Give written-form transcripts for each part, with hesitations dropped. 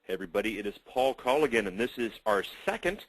Hey everybody, it is Paul Colligan, and this is our second,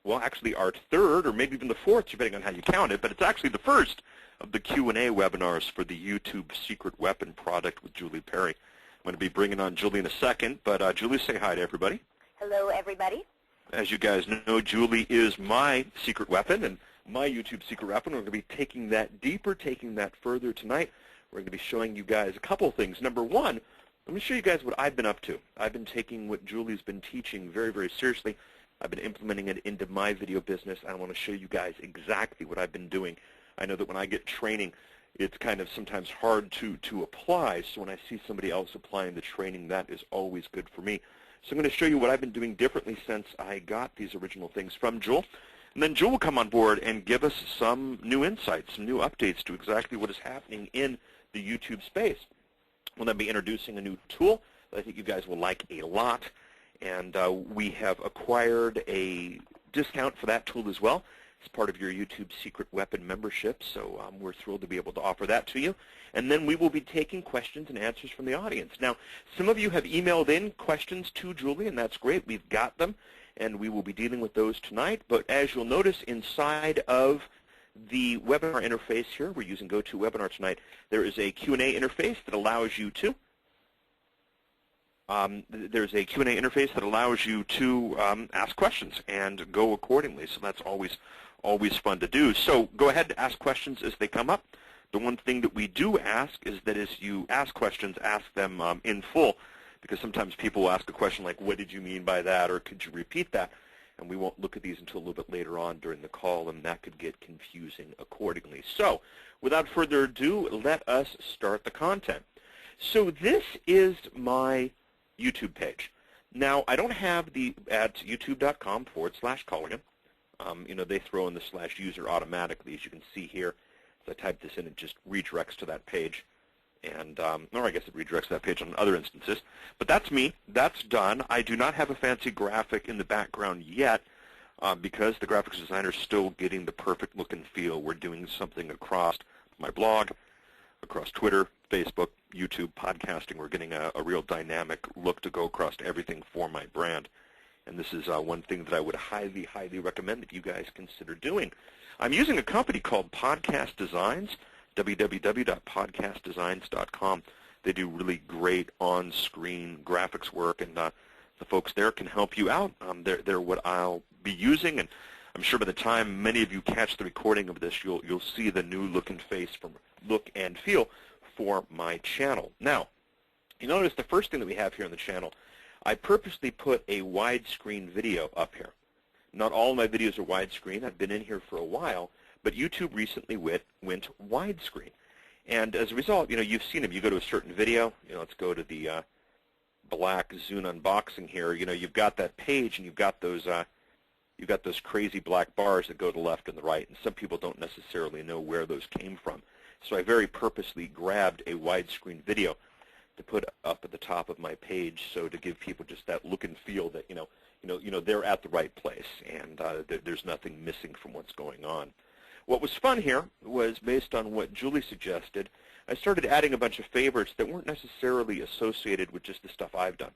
well actually our third, or maybe even the fourth, depending on how you count it, but it's actually the first of the Q&A webinars for the YouTube Secret Weapon product with Julie Perry. I'm going to be bringing on Julie in a second, but Julie, say hi to everybody. Hello everybody. As you guys know, Julie is my secret weapon and my YouTube secret weapon. We're going to be taking that deeper, taking that further tonight. We're going to be showing you guys a couple things. Number one, let me show you guys what I've been up to. I've been taking what Julie's been teaching very, very seriously. I've been implementing it into my video business. I want to show you guys exactly what I've been doing. I know that when I get training, it's kind of sometimes hard to apply. So when I see somebody else applying the training, that is always good for me. So I'm going to show you what I've been doing differently since I got these original things from Jewel. And then Jewel will come on board and give us some new insights, some new updates to exactly what is happening in the YouTube space. We'll then be introducing a new tool that I think you guys will like a lot. And we have acquired a discount for that tool as well. It's part of your YouTube Secret Weapon membership, so we're thrilled to be able to offer that to you. And then we will be taking questions and answers from the audience. Now, some of you have emailed in questions to Julie, and that's great. We've got them, and we will be dealing with those tonight. But as you'll notice inside of the webinar interface here, we're using GoToWebinar tonight, there is a Q&A interface that allows you to ask questions and go accordingly. So that's always fun to do. So go ahead and ask questions as they come up. The one thing that we do ask is that as you ask questions, ask them in full, because sometimes people will ask a question like, what did you mean by that, or could you repeat that? And we won't look at these until a little bit later on during the call, and that could get confusing accordingly. So without further ado, let us start the content. So this is my YouTube page. Now, I don't have the at youtube.com/Colligan. You know, they throw in the /user automatically, as you can see here. As I type this in, it just redirects to that page. And, or I guess it redirects to that page on other instances. But that's me. That's done. I do not have a fancy graphic in the background yet because the graphics designer is still getting the perfect look and feel. We're doing something across my blog, across Twitter, Facebook, YouTube, podcasting. We're getting a real dynamic look to go across everything for my brand. And this is one thing that I would highly, highly recommend that you guys consider doing. I'm using a company called Podcast Designs, www.podcastdesigns.com. They do really great on-screen graphics work, and the folks there can help you out. They're what I'll be using, and I'm sure by the time many of you catch the recording of this, you'll see the new look and feel for my channel. Now, you notice the first thing that we have here on the channel, I purposely put a widescreen video up here. Not all of my videos are widescreen. I've been in here for a while, but YouTube recently went widescreen. And as a result, you know, you've seen them. You go to a certain video, you know, let's go to the black Zune unboxing here. You know, you've got that page, and you've got those crazy black bars that go to the left and the right, and some people don't necessarily know where those came from. So I very purposely grabbed a widescreen video to put up at the top of my page, so to give people just that look and feel that you know they're at the right place, and there's nothing missing from what's going on. What was fun here was, based on what Julie suggested, I started adding a bunch of favorites that weren't necessarily associated with just the stuff I've done.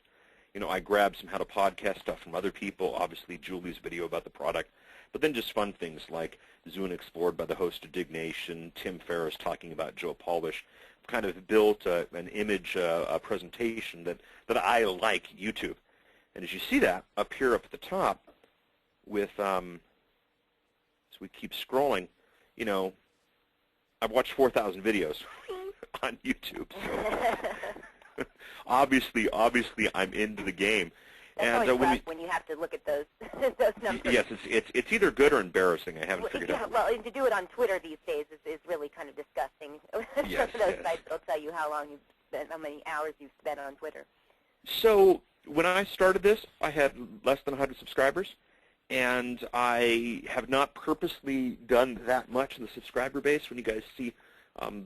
You know, I grabbed some how to podcast stuff from other people, obviously Julie's video about the product, but then just fun things like Zune Explored by the host of Dig Nation, Tim Ferriss talking about Joe Polish. Kind of built an image, a presentation that I like YouTube. And as you see that up here up at the top with, as we keep scrolling, you know, I've watched 4,000 videos on YouTube. So obviously I'm into the game. That's always when you have to look at those numbers. Yes, it's either good or embarrausing. I haven't figured out. Well, to do it on Twitter these days is really kind of disgusting. Yes, those sites will tell you how long you've spent, how many hours you've spent on Twitter. So when I started this, I had less than 100 subscribers, and I have not purposely done that much in the subscriber base. When you guys see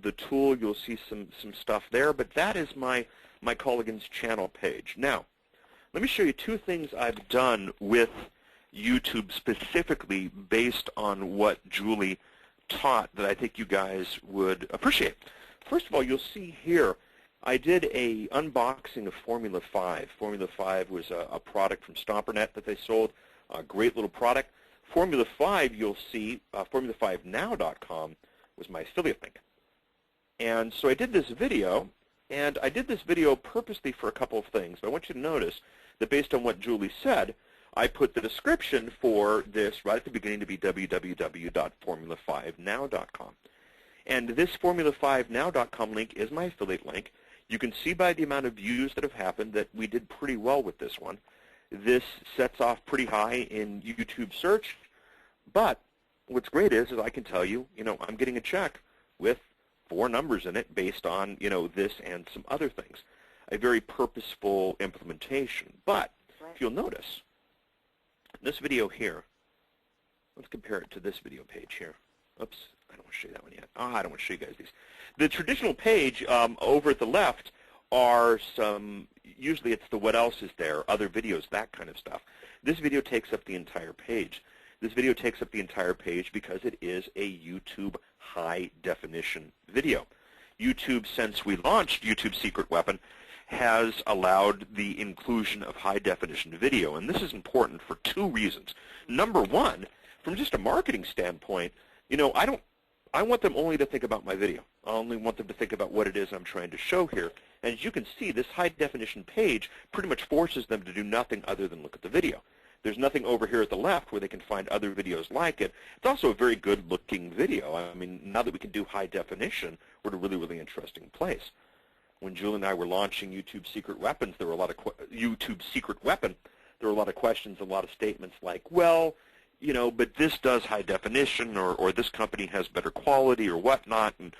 the tool, you'll see some stuff there. But that is my Colligan's channel page. Now, let me show you two things I've done with YouTube specifically based on what Julie taught that I think you guys would appreciate. First of all, you'll see here I did a unboxing of Formula 5. Formula 5 was a product from StomperNet that they sold, a great little product. Formula 5, you'll see, Formula5Now.com was my affiliate link. And so I did this video, and I did this video purposely for a couple of things. But I want you to notice that based on what Julie said, I put the description for this right at the beginning to be www.formula5now.com. And this Formula5now.com link is my affiliate link. You can see by the amount of views that have happened that we did pretty well with this one. This sets off pretty high in YouTube search. But what's great is I can tell you, I'm getting a check with 4 numbers in it based on, this and some other things. A very purposeful implementation. But if you'll notice, this video here, let's compare it to this video page here. Oops, I don't want to show you that one yet. I don't want to show you guys these. The traditional page over at the left are some, usually it's the what else is there, other videos, that kind of stuff. This video takes up the entire page. This video takes up the entire page because it is a YouTube high definition video. YouTube, since we launched YouTube Secret Weapon, has allowed the inclusion of high definition video. And this is important for 2 reasons. Number one, from just a marketing standpoint, I want them only to think about my video. I only want them to think about what it is I'm trying to show here. And as you can see, this high definition page pretty much forces them to do nothing other than look at the video. There's nothing over here at the left where they can find other videos like it. It's also a very good looking video. I mean, now that we can do high definition, we're in a really, really interesting place. When Julie and I were launching YouTube Secret Weapons, there were a lot of YouTube Secret Weapon. There were a lot of questions, a lot of statements like, well, but this does high definition, or this company has better quality, or whatnot. And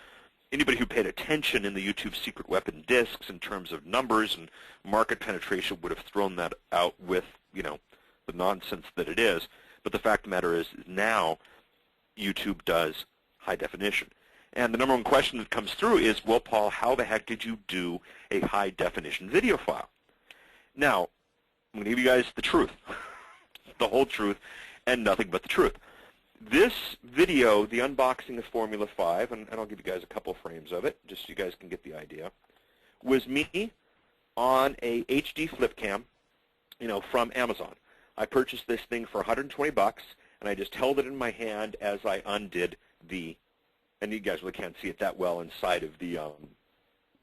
anybody who paid attention in the YouTube Secret Weapon discs in terms of numbers and market penetration would have thrown that out with, the nonsense that it is. But the fact of the matter is now YouTube does high definition. And the number one question that comes through is, well, Paul, how the heck did you do a high definition video file? Now, I'm going to give you guys the truth, the whole truth, and nothing but the truth. This video, the unboxing of Formula 5, and I'll give you guys a couple frames of it, just so you guys can get the idea, was me on a HD flip cam, from Amazon. I purchased this thing for 120 bucks, and I just held it in my hand as I undid and you guys really can't see it that well inside of the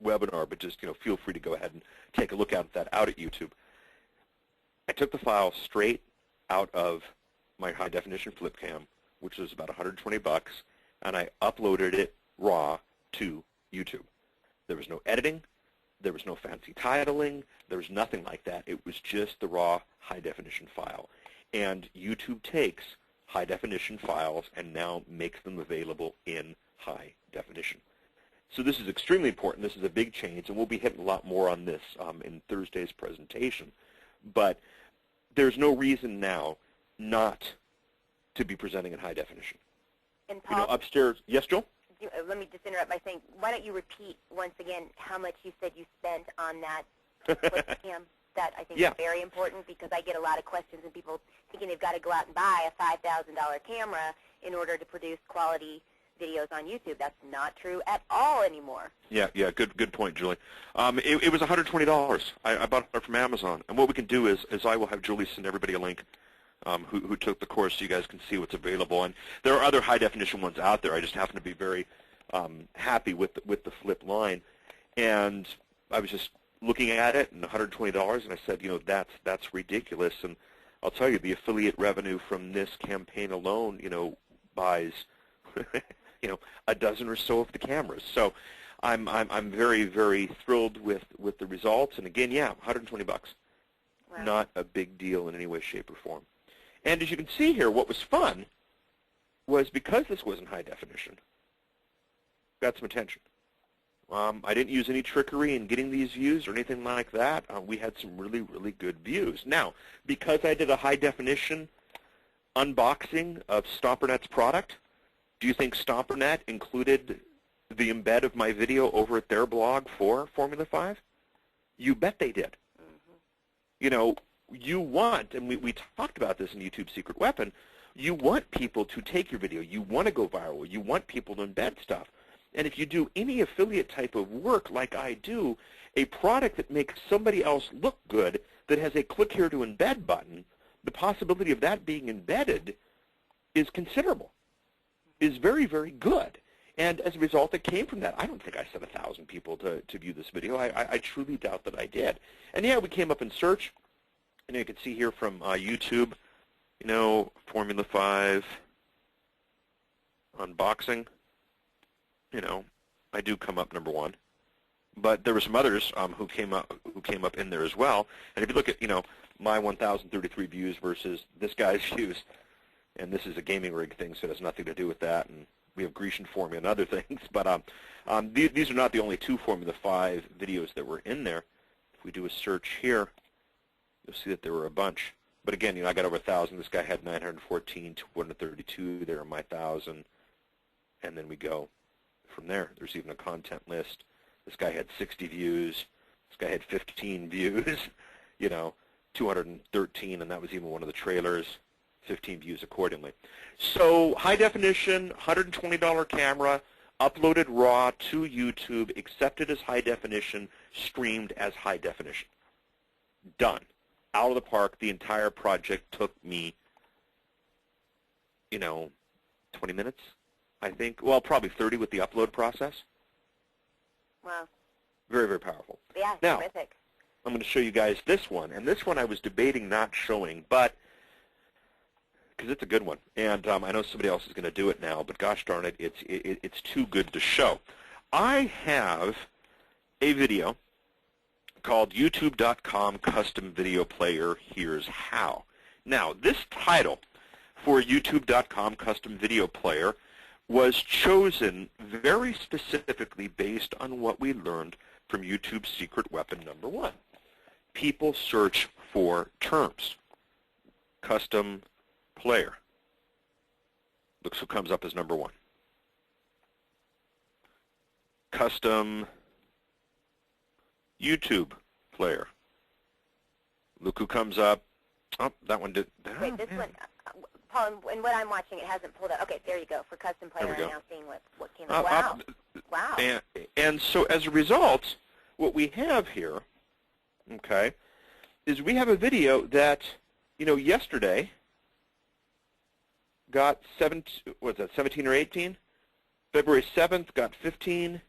webinar, but just, feel free to go ahead and take a look at that out at YouTube. I took the file straight out of my high definition flip cam, which was about 120 bucks, and I uploaded it raw to YouTube. There was no editing, there was no fancy titling, there was nothing like that. It was just the raw high definition file. And YouTube takes high definition files and now makes them available in high definition. So this is extremely important. This is a big change, and we'll be hitting a lot more on this in Thursday's presentation. But there's no reason now not to be presenting in high definition. And Paul, upstairs, yes, Joel? Let me just interrupt by saying, why don't you repeat once again how much you said you spent on that flip cam? That I think is very important, because I get a lot of questions and people thinking they've got to go out and buy a $5,000 camera in order to produce quality videos on YouTube. That's not true at all anymore. Yeah, good point, Julie. It was $120. I bought it from Amazon. And what we can do is I will have Julie send everybody a link who took the course, so you guys can see what's available. And there are other high-definition ones out there. I just happen to be very happy with the flip line. And I was just looking at it, and $120, and I said, that's ridiculous. And I'll tell you, the affiliate revenue from this campaign alone, buys, a dozen or so of the cameras. So I'm very, very thrilled with the results. And again, 120 bucks. Wow. Not a big deal in any way, shape, or form. And as you can see here, what was fun was, because this was in high definition, got some attention. I didn't use any trickery in getting these views or anything like that. We had some really, really good views. Now, because I did a high definition unboxing of StomperNet's product, do you think StomperNet included the embed of my video over at their blog for Formula 5? You bet they did. Mm-hmm. You want, and we talked about this in YouTube Secret Weapon, you want people to take your video. You want to go viral. You want people to embed stuff. And if you do any affiliate type of work like I do, a product that makes somebody else look good, that has a click here to embed button, the possibility of that being embedded is considerable, is very, very good. And as a result, it came from that. I don't think I sent 1,000 people to view this video. I truly doubt that I did. And yeah, we came up in search. And you can see here from YouTube, Formula 5 unboxing. I do come up number 1. But there were some others who came up in there as well. And if you look at my 1,033 views versus this guy's views, and this is a gaming rig thing, so it has nothing to do with that. And we have Grecian Formula and other things. But these are not the only 2 Formula 5 videos that were in there. If we do a search here, you'll see that there were a bunch. But again, I got over 1,000. This guy had 914, 232. There are my 1,000. And then we go from there. There's even a content list. This guy had 60 views. This guy had 15 views, 213, and that was even one of the trailers, 15 views accordingly. So high definition, $120 camera, uploaded raw to YouTube, accepted as high definition, streamed as high definition. Done. Out of the park. The entire project took me, 20 minutes, I think. Well, probably 30 with the upload process. Wow. Very, very powerful. Yeah, now, terrific. I'm going to show you guys this one. And this one I was debating not showing, but because it's a good one. And I know somebody else is going to do it now, but gosh darn it, it's too good to show. I have a video called YouTube.com Custom Video Player Here's How. Now, this title for YouTube.com Custom Video Player was chosen very specifically based on what we learned from YouTube's secret weapon number 1. People search for terms. Custom player. Looks who comes up as number 1. Custom YouTube player. Look who comes up. Oh, that one did. Wait, this one, Paul, and what I'm watching, it hasn't pulled up. Okay, there you go. For custom player, I'm now seeing what came up. Wow. Wow. And so as a result, what we have here, okay, is we have a video that, yesterday got 17 or 18? February 7th got 15.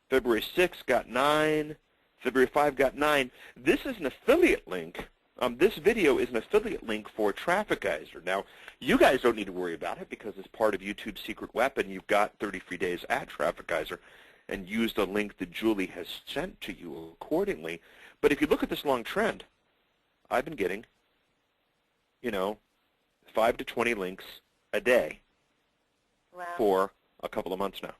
February 6th got 9. February 5 got 9. This is an affiliate link. This video is an affiliate link for Traffic Geyser. Now, you guys don't need to worry about it because as part of YouTube's secret weapon, you've got 30 free days at Traffic Geyser and use the link that Julie has sent to you accordingly. But if you look at this long trend, I've been getting, 5 to 20 links a day for a couple of months now,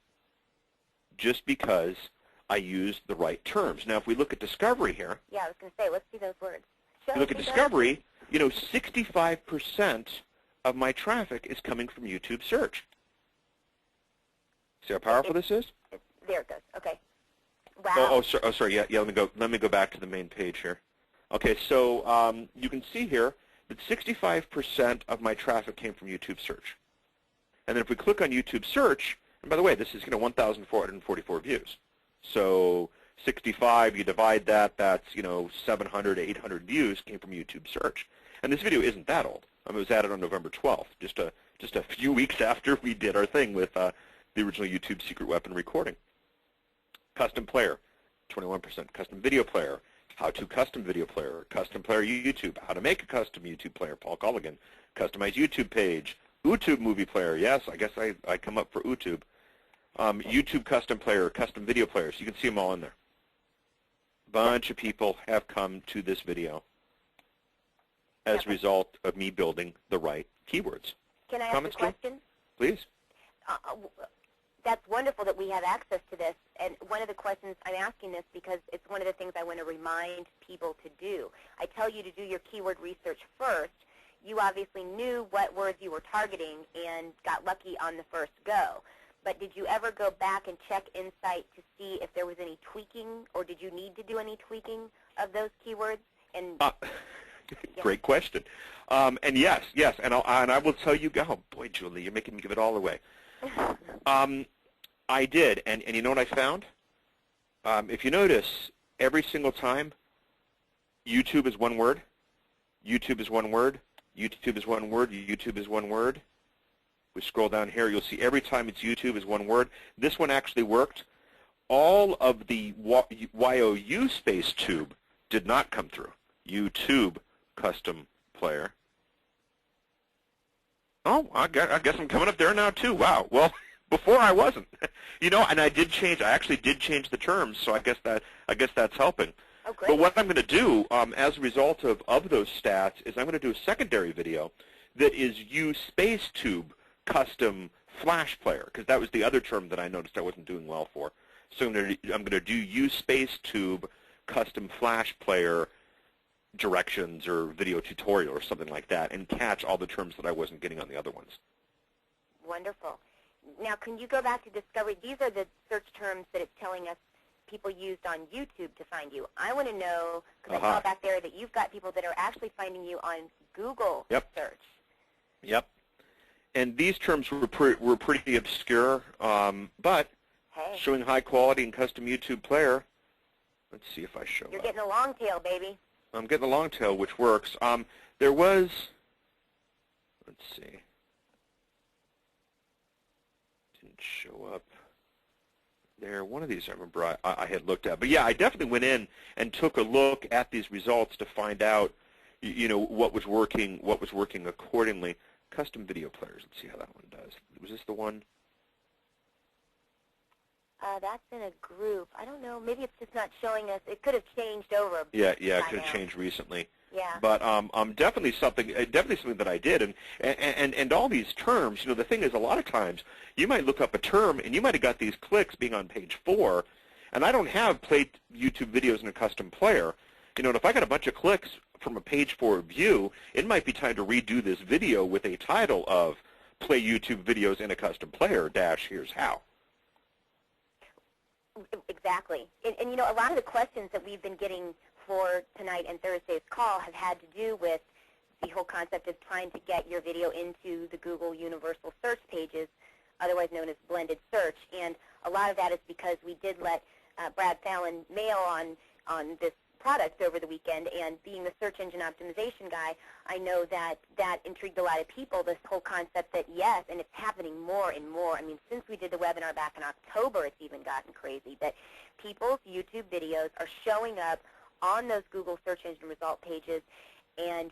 just because I used the right terms. Now, if we look at discovery here, yeah, I was going to say, let's see those words. If you look at discovery, 65% of my traffic is coming from YouTube search. See how powerful this is? There it goes. Okay. Wow. Sorry. Yeah. Let me go back to the main page here. Okay. So you can see here that 65% of my traffic came from YouTube search. And then if we click on YouTube search, and by the way, this is 1,444 views. So 65, you divide that, that's 700, 800 views came from YouTube search. And this video isn't that old. It was added on November 12th, just a few weeks after we did our thing with the original YouTube secret weapon recording. Custom player, 21%. Custom video player, how to custom video player. Custom player YouTube, how to make a custom YouTube player, Paul Culligan. Customized YouTube page, YouTube movie player. Yes, I guess I come up for YouTube. YouTube custom player, custom video player. So you can see them all in there. Bunch of people have come to this video as a result of me building the right keywords. Can I ask a question? Please. That's wonderful that we have access to this. And one of the questions, I'm asking this because it's one of the things I want to remind people to do. I tell you to do your keyword research first. You obviously knew what words you were targeting and got lucky on the first go. But did you ever go back and check Insight to see if there was any tweaking, or did you need to do any tweaking of those keywords? And great question. And yes, and I will tell you, oh boy, Julie, you're making me give it all away. I did, and you know what I found? If you notice, every single time, YouTube is one word, YouTube is one word, YouTube is one word, YouTube is one word. We scroll down here, you'll see every time it's YouTube is one word. This one actually worked. All of the YOU space tube did not come through. YouTube custom player. Oh, I guess I'm coming up there now too. Wow. Well, before I wasn't. You know, and I actually did change the terms, so I guess that's helping. Oh, great. But what I'm going to do as a result of those stats is I'm going to do a secondary video that is U space tube custom flash player, because that was the other term that I noticed I wasn't doing well for. So I'm going to do U space tube custom flash player directions or video tutorial or something like that, and catch all the terms that I wasn't getting on the other ones. Wonderful. Now, can you go back to discovery? These are the search terms that it's telling us people used on YouTube to find you. I want to know, because I saw back there that you've got people that are actually finding you on Google search. Yep. And these terms were pretty obscure, but showing high quality and custom YouTube player. Let's see if I show You're getting a long tail, baby. I'm getting a long tail, which works. There was, let's see, didn't show up there. One of these I remember I had looked at. But yeah, I definitely went in and took a look at these results to find out, you know, what was working accordingly. Custom video players. Let's see how that one does. Was this the one? That's in a group. I don't know. Maybe it's just not showing us. It could have changed over. Yeah, it could have changed recently. Yeah. But definitely something that I did, and all these terms. You know, the thing is, a lot of times you might look up a term and you might have got these clicks being on page 4, and I don't have played YouTube videos in a custom player. You know, and if I got a bunch of clicks from a page 4 view, it might be time to redo this video with a title of "Play YouTube videos in a custom player" - here's how. Exactly. And you know, a lot of the questions that we've been getting for tonight and Thursday's call have had to do with the whole concept of trying to get your video into the Google Universal Search pages, otherwise known as blended search. And a lot of that is because we did let Brad Fallon mail on this product over the weekend, and being the search engine optimization guy, I know that that intrigued a lot of people, this whole concept that yes, and it's happening more and more. I mean, since we did the webinar back in October, it's even gotten crazy, that people's YouTube videos are showing up on those Google search engine result pages. And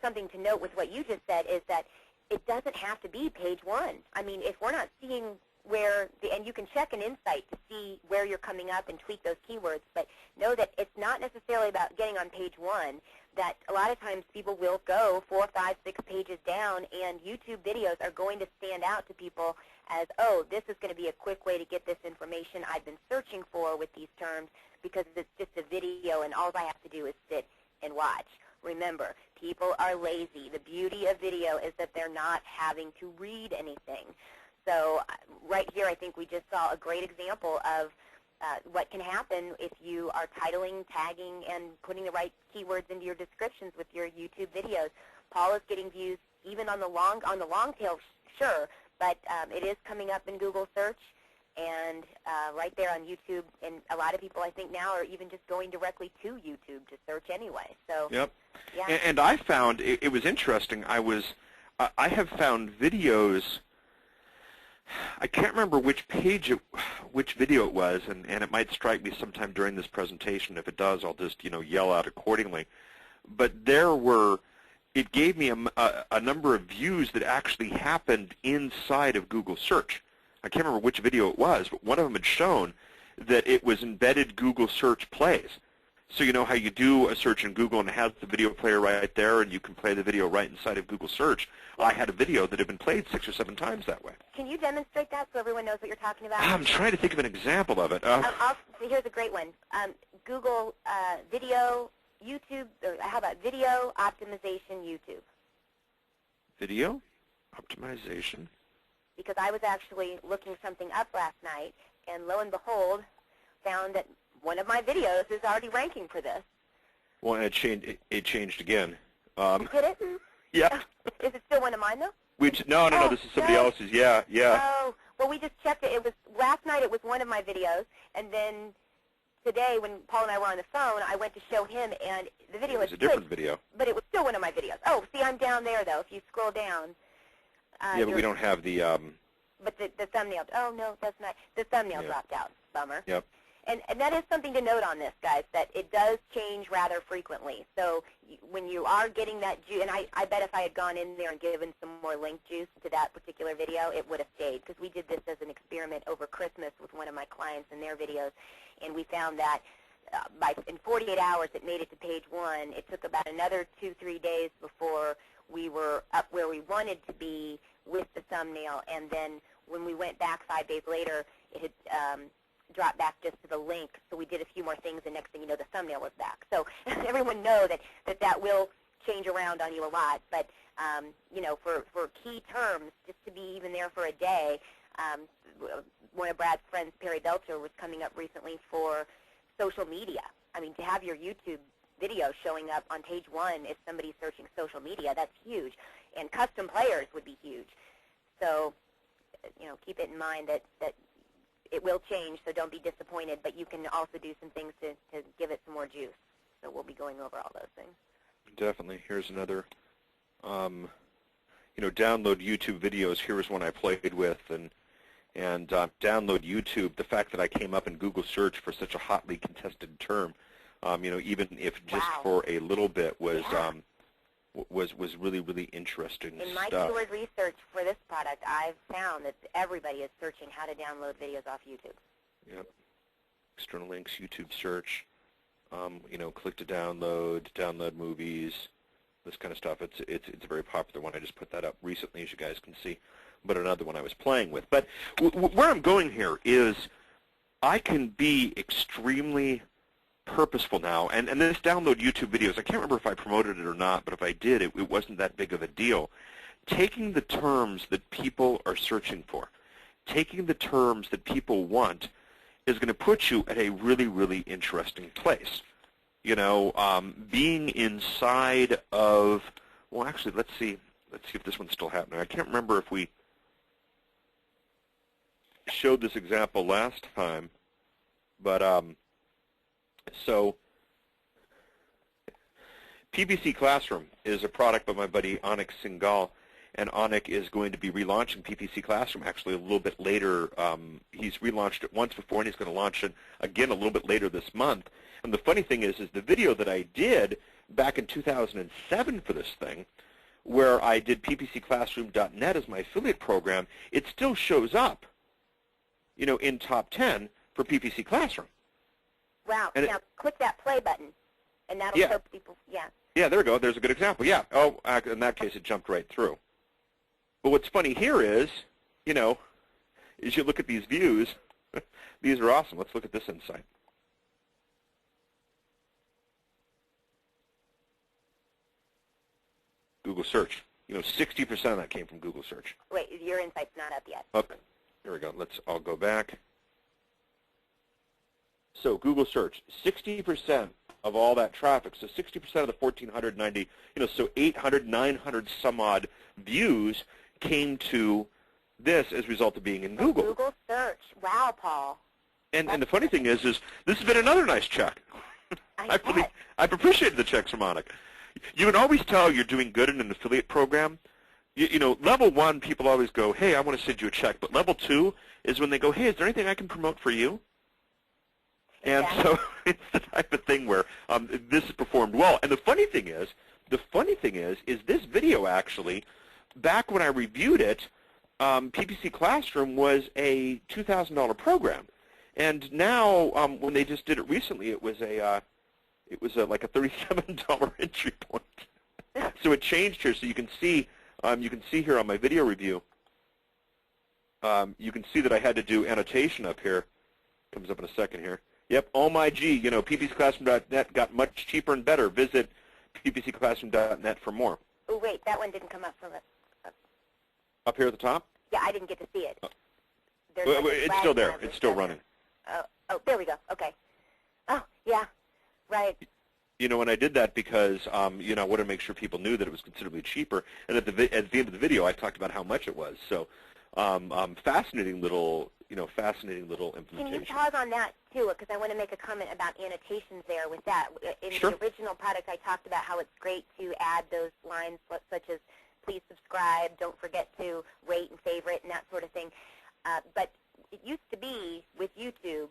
something to note with what you just said is that it doesn't have to be page 1. I mean, if we're not seeing where, and you can check an insight to see where you're coming up and tweak those keywords, but know that it's not necessarily about getting on page 1, that a lot of times people will go 4, 5, 6 pages down, and YouTube videos are going to stand out to people as, oh, this is going to be a quick way to get this information I've been searching for with these terms, because it's just a video and all I have to do is sit and watch. Remember, people are lazy. The beauty of video is that they're not having to read anything. So right here, I think we just saw a great example of what can happen if you are titling, tagging, and putting the right keywords into your descriptions with your YouTube videos. Paul is getting views even on the long tail, sure, but it is coming up in Google search and right there on YouTube. And a lot of people, I think, now are even just going directly to YouTube to search anyway. So yep. Yeah. And I found it was interesting. I have found videos. I can't remember which video it was, and it might strike me sometime during this presentation. If it does, I'll just yell out accordingly. But it gave me a number of views that actually happened inside of Google search. I can't remember which video it was, but one of them had shown that it was embedded Google search plays. So you know how you do a search in Google and it has the video player right there, and you can play the video right inside of Google search. I had a video that had been played 6 or 7 times that way. Can you demonstrate that so everyone knows what you're talking about? I'm trying to think of an example of it. Here's a great one. Google video, YouTube, or how about video optimization YouTube? Video optimization. Because I was actually looking something up last night, and lo and behold, found that one of my videos is already ranking for this. Well, it changed again. Did it? Yeah. Is it still one of mine, though? No, this is somebody else's. Yeah. Oh, Well, we just checked it. It was last night. It was one of my videos, and then today, when Paul and I were on the phone, I went to show him, and the video was a different video. But it was still one of my videos. Oh, see, I'm down there though. If you scroll down. Yeah, but we don't have the. But the thumbnail. Oh no, that's not. The thumbnail Yeah. dropped out. Bummer. Yep. And that is something to note on this, guys, that it does change rather frequently. So when you are getting that juice, and I bet if I had gone in there and given some more link juice to that particular video, it would have stayed, because we did this as an experiment over Christmas with one of my clients in their videos, and we found that in 48 hours it made it to page 1. It took about another 2-3 days before we were up where we wanted to be with the thumbnail, and then when we went back 5 days later, it had dropped back just to the link, so we did a few more things, and next thing you know, the thumbnail was back. So everyone know that will change around on you a lot, but you know, for key terms, just to be even there for a day, one of Brad's friends, Perry Belcher, was coming up recently for social media. I mean, to have your YouTube video showing up on page 1 if somebody's searching social media, that's huge, and custom players would be huge. So, you know, keep it in mind that it will change, so don't be disappointed, but you can also do some things to give it some more juice. So we'll be going over all those things. Definitely. Here's another, you know, download YouTube videos. Here's one I played with, and download YouTube. The fact that I came up in Google search for such a hotly contested term, you know, even if just for a little bit was was really, really interesting In my stuff. keyword research for this product, I've found that everybody is searching how to download videos off YouTube. Yep. External links, YouTube search, you know, click to download, download movies, this kind of stuff. It's a very popular one. I just put that up recently, as you guys can see, but another one I was playing with. But where I'm going here is I can be extremely purposeful now, and this download YouTube videos, I can't remember if I promoted it or not, but if I did, it wasn't that big of a deal. Taking the terms that people are searching for, taking the terms that people want, is going to put you at a really, really interesting place. You know, being inside of, well, actually, let's see if this one's still happening. I can't remember if we showed this example last time, but so PPC Classroom is a product by my buddy Anik Singhal, and Anik is going to be relaunching PPC Classroom actually a little bit later. He's relaunched it once before, and he's going to launch it again a little bit later this month. And the funny thing is the video that I did back in 2007 for this thing, where I did ppcclassroom.net as my affiliate program, it still shows up, you know, in top 10 for PPC Classroom. Wow. And now click that play button, and that'll show people, Yeah, there we go. There's a good example. Yeah. Oh, in that case, it jumped right through. But what's funny here is, you know, as you look at these views, these are awesome. Let's look at this insight. Google search. You know, 60% of that came from Google search. Wait, your insight's not up yet. Okay. Here we go. I'll go back. So Google search, 60% of all that traffic. So 60% of the 1,490, you know, so 800, 900 some odd views came to this as a result of being in Google. Google search. Wow, Paul. And the funny thing is this has been another nice check. I've appreciated the checks from Anik. You can always tell you're doing good in an affiliate program. You know, level 1, people always go, hey, I want to send you a check. But level 2 is when they go, hey, is there anything I can promote for you? And so it's the type of thing where this has performed well. And the funny thing is this video actually, back when I reviewed it, PPC Classroom was a $2,000 program, and now when they just did it recently, it was like a $37 entry point. So it changed here. So you can see here on my video review. You can see that I had to do annotation up here. Comes up in a second here. Yep, oh my gee, you know, ppcclassroom.net got much cheaper and better. Visit ppcclassroom.net for more. Oh, wait, that one didn't come up from it. Up here at the top? Yeah, I didn't get to see it. It's still there. It's still running. Oh, there we go. Okay. Oh, yeah, right. You know, and I did that because, you know, I wanted to make sure people knew that it was considerably cheaper. And at the end of the video, I talked about how much it was. So fascinating little, fascinating little implementation. Can you pause on that too? Because I want to make a comment about annotations there with that. In Sure. the original product, I talked about how it's great to add those lines such as please subscribe, don't forget to rate and favorite, and that sort of thing. But it used to be with YouTube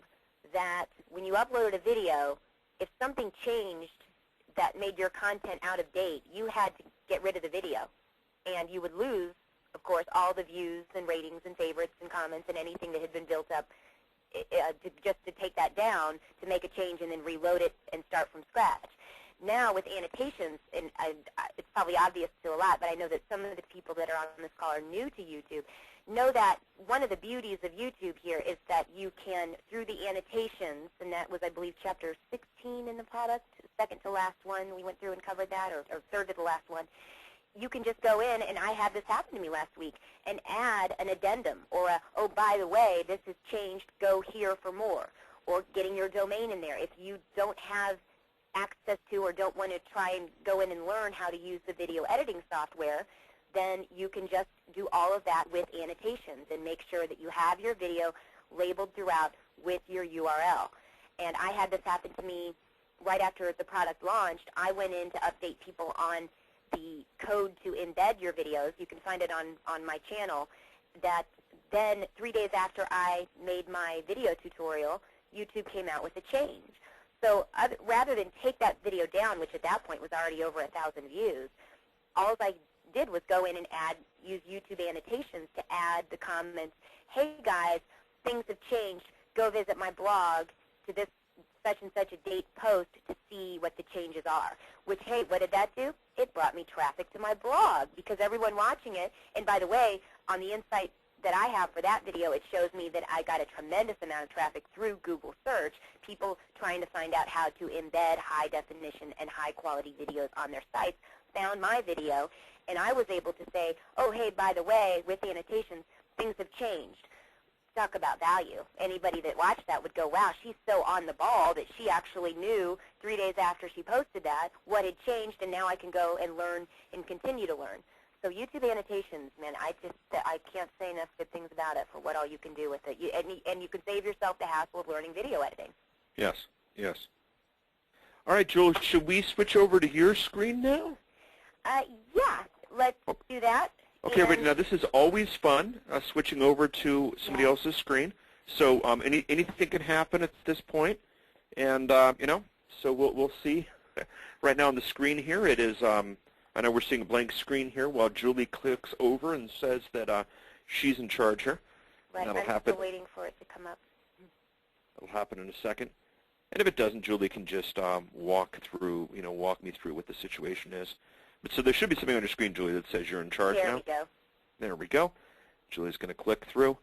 that when you uploaded a video, if something changed that made your content out of date, you had to get rid of the video. And you would lose, of course, all the views and ratings and favorites and comments and anything that had been built up just to take that down to make a change and then reload it and start from scratch. Now with annotations, and it's probably obvious to a lot, but I know that some of the people that are on this call are new to YouTube, know that one of the beauties of YouTube here is that you can, through the annotations, and that was, I believe, chapter 16 in the product, second to last one, we went through and covered that, or third to the last one, you can just go in, and I had this happen to me last week, and add an addendum, or oh, by the way, this has changed, go here for more, or getting your domain in there. If you don't have access to or don't want to try and go in and learn how to use the video editing software, then you can just do all of that with annotations and make sure that you have your video labeled throughout with your URL. And I had this happen to me right after the product launched. I went in to update people on the code to embed your videos. You can find it on my channel. That then 3 days after I made my video tutorial, YouTube came out with a change. So rather than take that video down, which at that point was already over 1,000 views, all I did was go in and use YouTube annotations to add the comments, hey guys, things have changed, go visit my blog to this such and such a date post to see what the changes are. Which, hey, what did that do? It brought me traffic to my blog because everyone watching it, and by the way, on the insight that I have for that video, it shows me that I got a tremendous amount of traffic through Google search, people trying to find out how to embed high definition and high quality videos on their sites, found my video, and I was able to say, oh, hey, by the way, with the annotations, things have changed. Talk about value. Anybody that watched that would go, wow, she's so on the ball that she actually knew 3 days after she posted that what had changed, and now I can go and learn and continue to learn. So YouTube annotations, man, I can't say enough good things about it for what all you can do with it. And you can save yourself the hassle of learning video editing. Yes, yes. All right, Joel, should we switch over to your screen now? Yeah, let's do that. Okay, but now this is always fun, switching over to somebody else's screen. So anything can happen at this point, and so we'll see. Right now on the screen here, it is. I know we're seeing a blank screen here while Julie clicks over and says that she's in charge here. Right, that'll I'm happen. still waiting for it to come up. It'll happen in a second. And if it doesn't, Julie can just walk me through what the situation is. But so there should be something on your screen, Julie, that says you're in charge now. There we go. There we go. Julie's going to click through,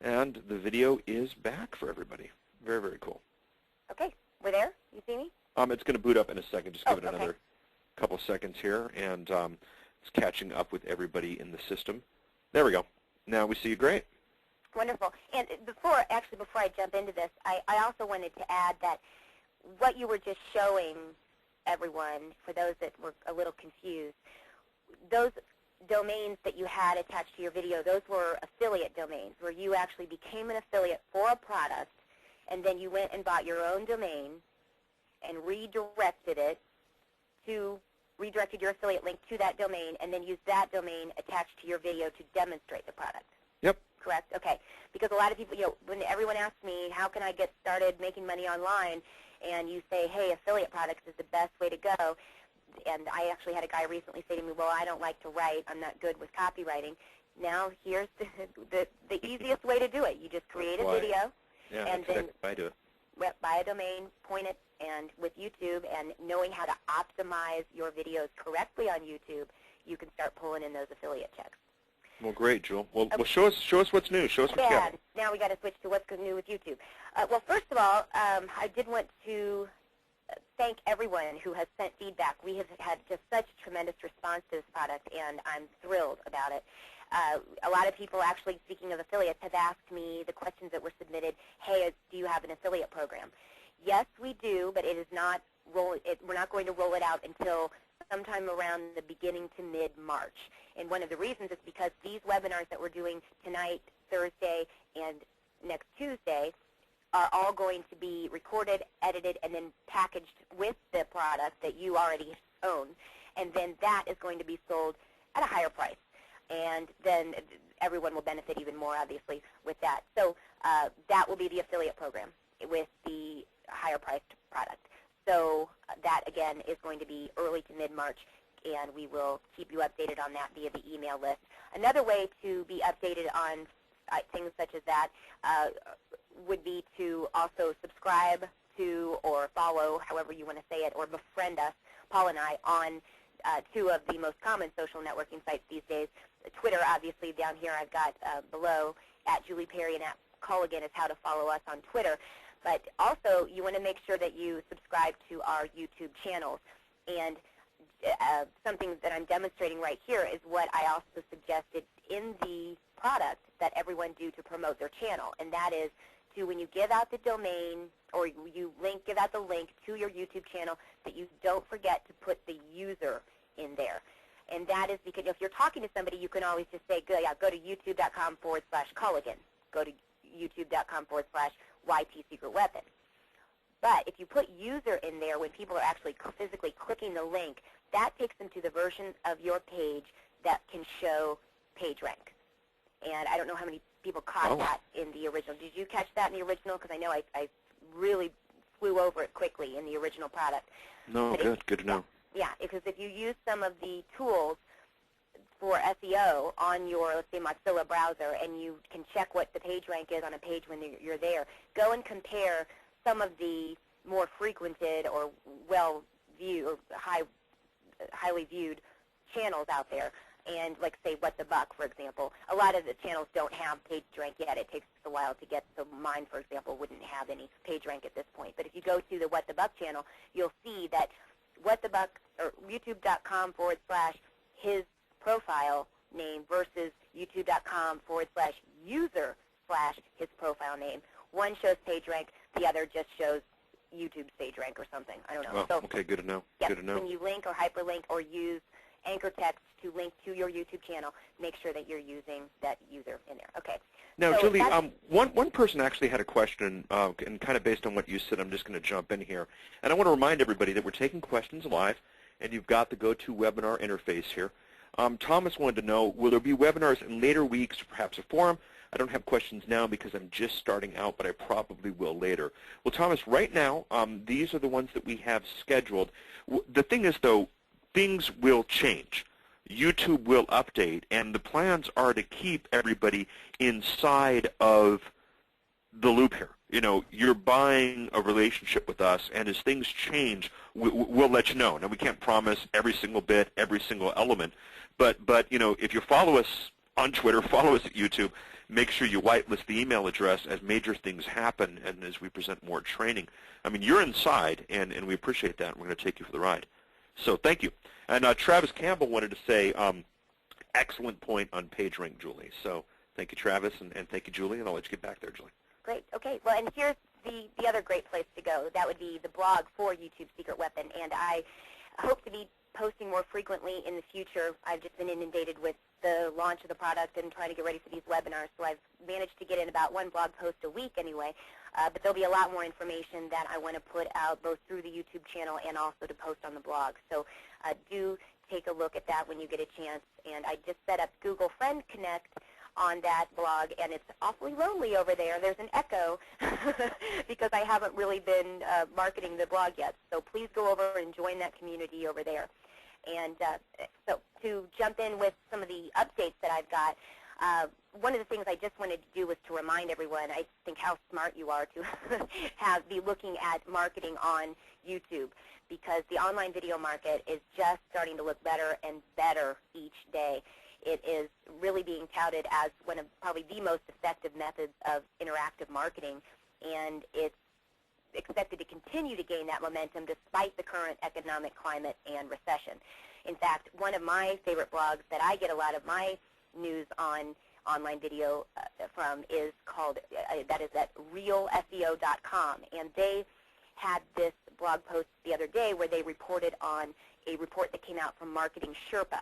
and the video is back for everybody. Very, very cool. Okay, we're there. You see me? It's going to boot up in a second. Just give it okay. another couple seconds here, and it's catching up with everybody in the system. There we go. Now we see you great. Wonderful. And before I jump into this, I also wanted to add that what you were just showing everyone, for those that were a little confused, those domains that you had attached to your video, those were affiliate domains where you actually became an affiliate for a product, and then you went and bought your own domain and redirected your affiliate link to that domain, and then used that domain attached to your video to demonstrate the product. Yep. Correct? Okay. Because a lot of people, when everyone asks me, how can I get started making money online, and you say, hey, affiliate products is the best way to go, and I actually had a guy recently say to me, well, I don't like to write. I'm not good with copywriting. Now here's the easiest way to do it. You just create a video, and then buy a domain, point it, and with YouTube and knowing how to optimize your videos correctly on YouTube, you can start pulling in those affiliate checks. Well, great, Jewel. Well, show us what's new. Show us what you got. Now we got to switch to what's new with YouTube. Well, first of all, I did want to thank everyone who has sent feedback. We have had just such tremendous response to this product, and I'm thrilled about it. A lot of people, actually, speaking of affiliates, have asked me the questions that were submitted, hey, do you have an affiliate program? Yes, we do, but it is not we're not going to roll it out until sometime around the beginning to mid-March. And one of the reasons is because these webinars that we're doing tonight, Thursday, and next Tuesday are all going to be recorded, edited, and then packaged with the product that you already own. And then that is going to be sold at a higher price. And then everyone will benefit even more, obviously, with that. So that will be the affiliate program with the higher priced product. So that, again, is going to be early to mid-March, and we will keep you updated on that via the email list. Another way to be updated on things such as that would be to also subscribe to or follow, however you want to say it, or befriend us, Paul and I, on two of the most common social networking sites these days. Twitter, obviously, down here I've got below, at Julie Perry, and at Culligan is how to follow us on Twitter. But also, you want to make sure that you subscribe to our YouTube channels. And something that I'm demonstrating right here is what I also suggested in the product that everyone do to promote their channel, and that is to, when you give out the domain or you give out the link to your YouTube channel, that you don't forget to put the user in there. And that is because if you're talking to somebody, you can always just say, go to youtube.com/Culligan. Go to youtube.com/YTSecretWeapon. But if you put user in there when people are actually physically clicking the link, that takes them to the version of your page that can show PageRank. And I don't know how many people caught that in the original. Did you catch that in the original? Because I know I really flew over it quickly in the original product. No, but good to know. Yeah, because if you use some of the tools for SEO on your, let's say, Mozilla browser, and you can check what the page rank is on a page when you're there, go and compare some of the more frequented or well-viewed or highly viewed channels out there. And like, say, What the Buck, for example. A lot of the channels don't have page rank yet. It takes a while to get, so mine, for example, wouldn't have any page rank at this point. But if you go to the What the Buck channel, you'll see that What the Buck, or youtube.com/his profile name versus youtube.com/user/his profile name. One shows page rank, the other just shows YouTube's page rank or something. I don't know. Well, so, okay, good to know. Yep, good to know. When you link or hyperlink or use anchor text to link to your YouTube channel, make sure that you're using that user in there. Okay. Now, so Julie, one person actually had a question, and kind of based on what you said, I'm just going to jump in here. And I want to remind everybody that we're taking questions live, and you've got the GoToWebinar interface here. Thomas wanted to know, will there be webinars in later weeks, or perhaps a forum? I don't have questions now because I'm just starting out, but I probably will later. Well, Thomas, right now, these are the ones that we have scheduled. The thing is, though, things will change. YouTube will update, and the plans are to keep everybody inside of the loop here. You know, you're buying a relationship with us, and as things change, we'll let you know. Now, we can't promise every single bit, every single element, but you know, if you follow us on Twitter, follow us at YouTube, make sure you whitelist the email address as major things happen and as we present more training. I mean, you're inside, and we appreciate that. We're going to take you for the ride. So thank you. And Travis Campbell wanted to say, excellent point on PageRank, Julie. So thank you, Travis, and thank you, Julie, and I'll let you get back there, Julie. Great. Okay. Well, and here's the other great place to go. That would be the blog for YouTube Secret Weapon, and I hope to be posting more frequently in the future. I've just been inundated with the launch of the product and trying to get ready for these webinars, so I've managed to get in about one blog post a week anyway, but there'll be a lot more information that I want to put out both through the YouTube channel and also to post on the blog. So do take a look at that when you get a chance. And I just set up Google Friend Connect on that blog, and it's awfully lonely over there. There's an echo because I haven't really been marketing the blog yet. So please go over and join that community over there. And so to jump in with some of the updates that I've got, one of the things I just wanted to do was to remind everyone, I think, how smart you are to be looking at marketing on YouTube, because the online video market is just starting to look better and better each day. It is really being touted as one of probably the most effective methods of interactive marketing, and it's expected to continue to gain that momentum despite the current economic climate and recession. In fact, one of my favorite blogs that I get a lot of my news on online video from is called, that is at realseo.com, and they had this blog post the other day where they reported on a report that came out from Marketing Sherpa,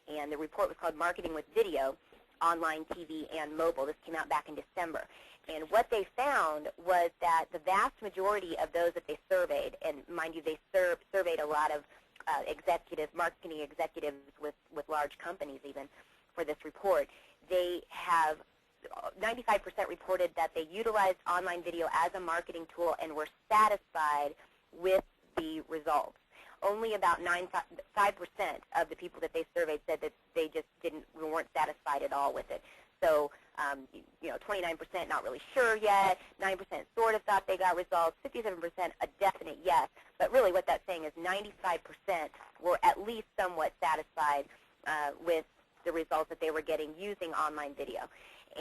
and the report was called Marketing with Video, Online TV and Mobile. This came out back in December. And what they found was that the vast majority of those that they surveyed, and mind you, they surveyed a lot of executives, marketing executives with large companies even for this report, they have 95% reported that they utilized online video as a marketing tool and were satisfied with the results. Only about 5% of the people that they surveyed said that they just weren't satisfied at all with it. So, 29% not really sure yet, 9% sort of thought they got results, 57% a definite yes. But really what that's saying is 95% were at least somewhat satisfied with the results that they were getting using online video.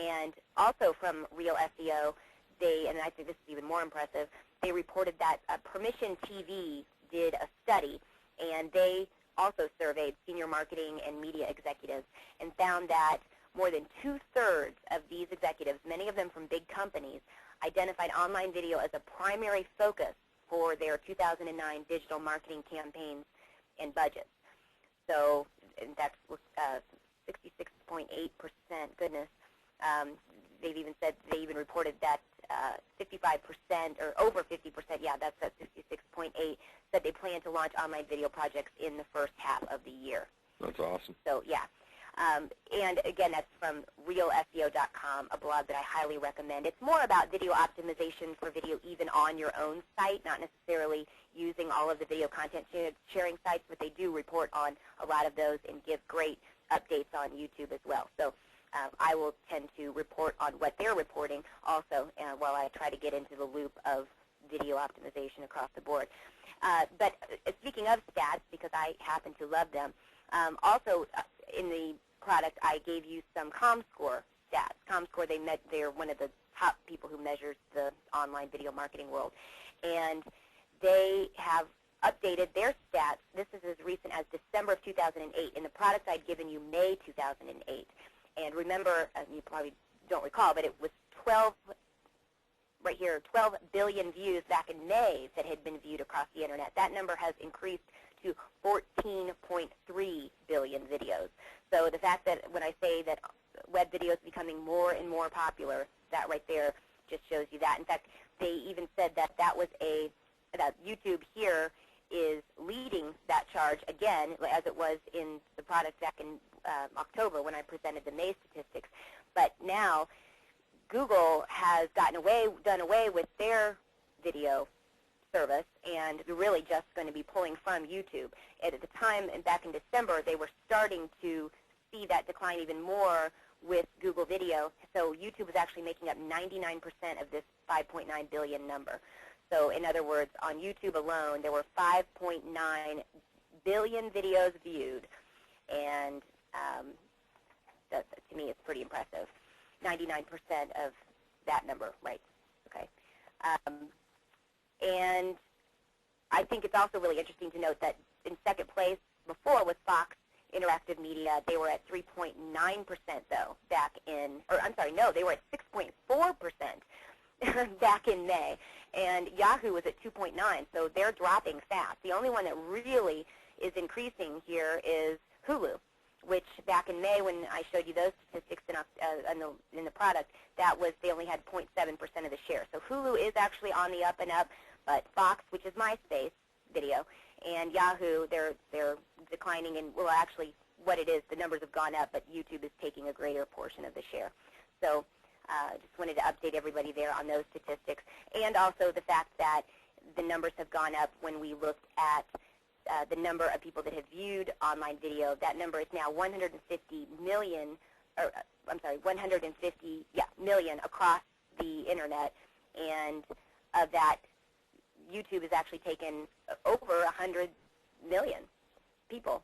And also from Real SEO, and I think this is even more impressive, they reported that Permission TV did a study, and they also surveyed senior marketing and media executives and found that more than two-thirds of these executives, many of them from big companies, identified online video as a primary focus for their 2009 digital marketing campaigns and budgets. So and that's 66.8%. Goodness. They've even said, they even reported that 55% or over 50%, yeah, that's at 66.8, said they plan to launch online video projects in the first half of the year. That's awesome. So, yeah. And again, that's from realseo.com, a blog that I highly recommend. It's more about video optimization for video even on your own site, not necessarily using all of the video content sharing sites, but they do report on a lot of those and give great updates on YouTube as well. So I will tend to report on what they're reporting also while I try to get into the loop of video optimization across the board. But speaking of stats, because I happen to love them, also in the product I gave you some ComScore stats. ComScore, they're one of the top people who measures the online video marketing world. And they have updated their stats. This is as recent as December of 2008. In the product I'd given you May 2008. And remember, you probably don't recall, but it was 12 billion views back in May that had been viewed across the Internet. That number has increased to 14.3 billion videos. So the fact that when I say that web video is becoming more and more popular, that right there just shows you that. In fact, they even said that that YouTube here is leading that charge again, as it was in the product back in October when I presented the May statistics. But now Google has done away with their video service and really just going to be pulling from YouTube. And at the time, and back in December, they were starting to see that decline even more with Google Video. So YouTube was actually making up 99% of this 5.9 billion number. So in other words, on YouTube alone, there were 5.9 billion videos viewed, and that, to me, it's pretty impressive. 99% of that number, right? Okay. And I think it's also really interesting to note that in second place before was Fox Interactive Media. They were at 3.9% though back in, or I'm sorry, no, they were at 6.4% back in May. And Yahoo was at 2.9, so they're dropping fast. The only one that really is increasing here is Hulu, which back in May when I showed you those statistics in the product, they only had 0.7% of the share. So Hulu is actually on the up and up, but Fox, which is MySpace video, and Yahoo, they're declining. And well, actually, what it is, the numbers have gone up, but YouTube is taking a greater portion of the share. So just wanted to update everybody there on those statistics, and also the fact that the numbers have gone up when we looked at the number of people that have viewed online video. That number is now 150 million, or I'm sorry, 150 million across the Internet, and of that, YouTube has actually taken over 100 million people,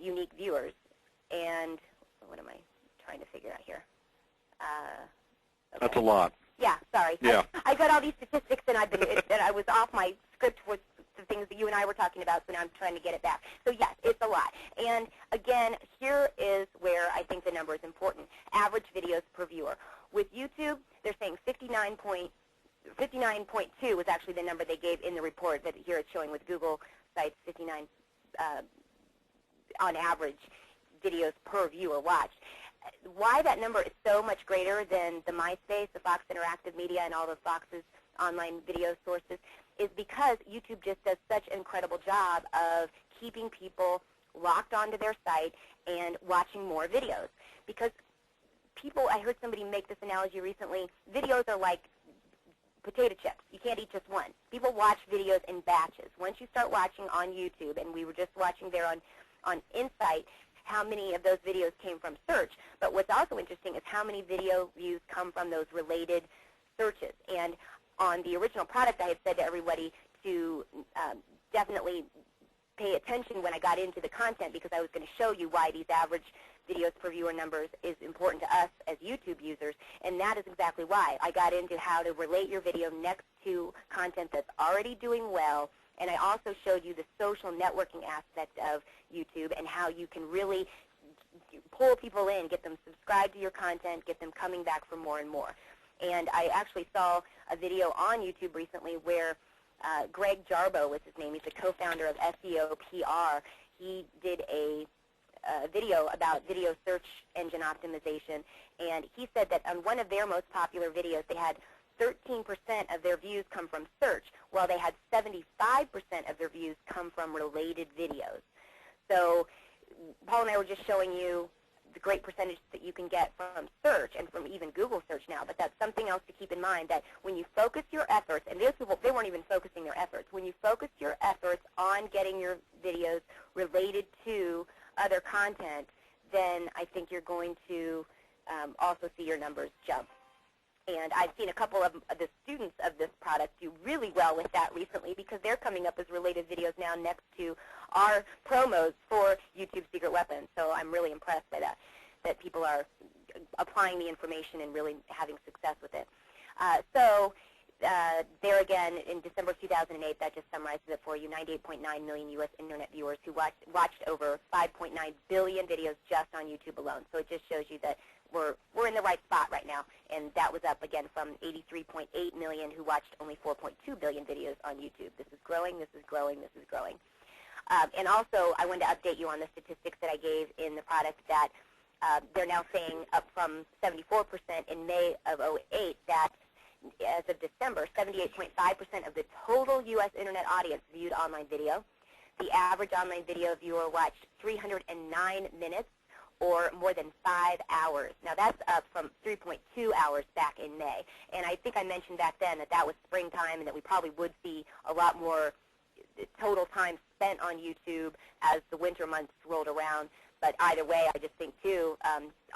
unique viewers. And what am I trying to figure out here? Okay. That's a lot. Yeah, sorry. Yeah. I got all these statistics, and I was off my script with the things that you and I were talking about, so now I'm trying to get it back. So yes, it's a lot. And again, here is where I think the number is important. Average videos per viewer. With YouTube, they're saying 59.2 was actually the number they gave in the report, but here it's showing with Google sites 59 on average, videos per viewer watched. Why that number is so much greater than the MySpace, the Fox Interactive Media, and all the Fox's online video sources is because YouTube just does such an incredible job of keeping people locked onto their site and watching more videos. Because people, I heard somebody make this analogy recently, videos are like potato chips. You can't eat just one. People watch videos in batches. Once you start watching on YouTube, and we were just watching there on Insight, how many of those videos came from search. But what's also interesting is how many video views come from those related searches. And on the original product, I had said to everybody to definitely pay attention when I got into the content, because I was going to show you why these average videos per viewer numbers is important to us as YouTube users, and that is exactly why. I got into how to relate your video next to content that's already doing well, and I also showed you the social networking aspect of YouTube and how you can really pull people in, get them subscribed to your content, get them coming back for more and more. And I actually saw a video on YouTube recently where Greg Jarbo was his name. He's the co-founder of SEO PR. He did a video about video search engine optimization, and he said that on one of their most popular videos, they had 13% of their views come from search, while they had 75% of their views come from related videos. So Paul and I were just showing you the great percentage that you can get from search and from even Google search now, but that's something else to keep in mind, that when you focus your efforts, and those people, they weren't even focusing their efforts, when you focus your efforts on getting your videos related to other content, then I think you're going to also see your numbers jump. And I've seen a couple of the students of this product do really well with that recently, because they're coming up as related videos now next to our promos for YouTube Secret Weapons. So I'm really impressed by that people are applying the information and really having success with it. There again, in December 2008, that just summarizes it for you, 98.9 million U.S. Internet viewers who watched over 5.9 billion videos just on YouTube alone. So it just shows you that we're in the right spot right now, and that was up again from 83.8 million who watched only 4.2 billion videos on YouTube. This is growing, this is growing, this is growing. And also, I wanted to update you on the statistics that I gave in the product that they're now saying up from 74% in May of 2008 that as of December, 78.5% of the total U.S. Internet audience viewed online video. The average online video viewer watched 309 minutes, or more than 5 hours. Now that's up from 3.2 hours back in May. And I think I mentioned back then that that was springtime and that we probably would see a lot more total time spent on YouTube as the winter months rolled around. But either way, I just think, too,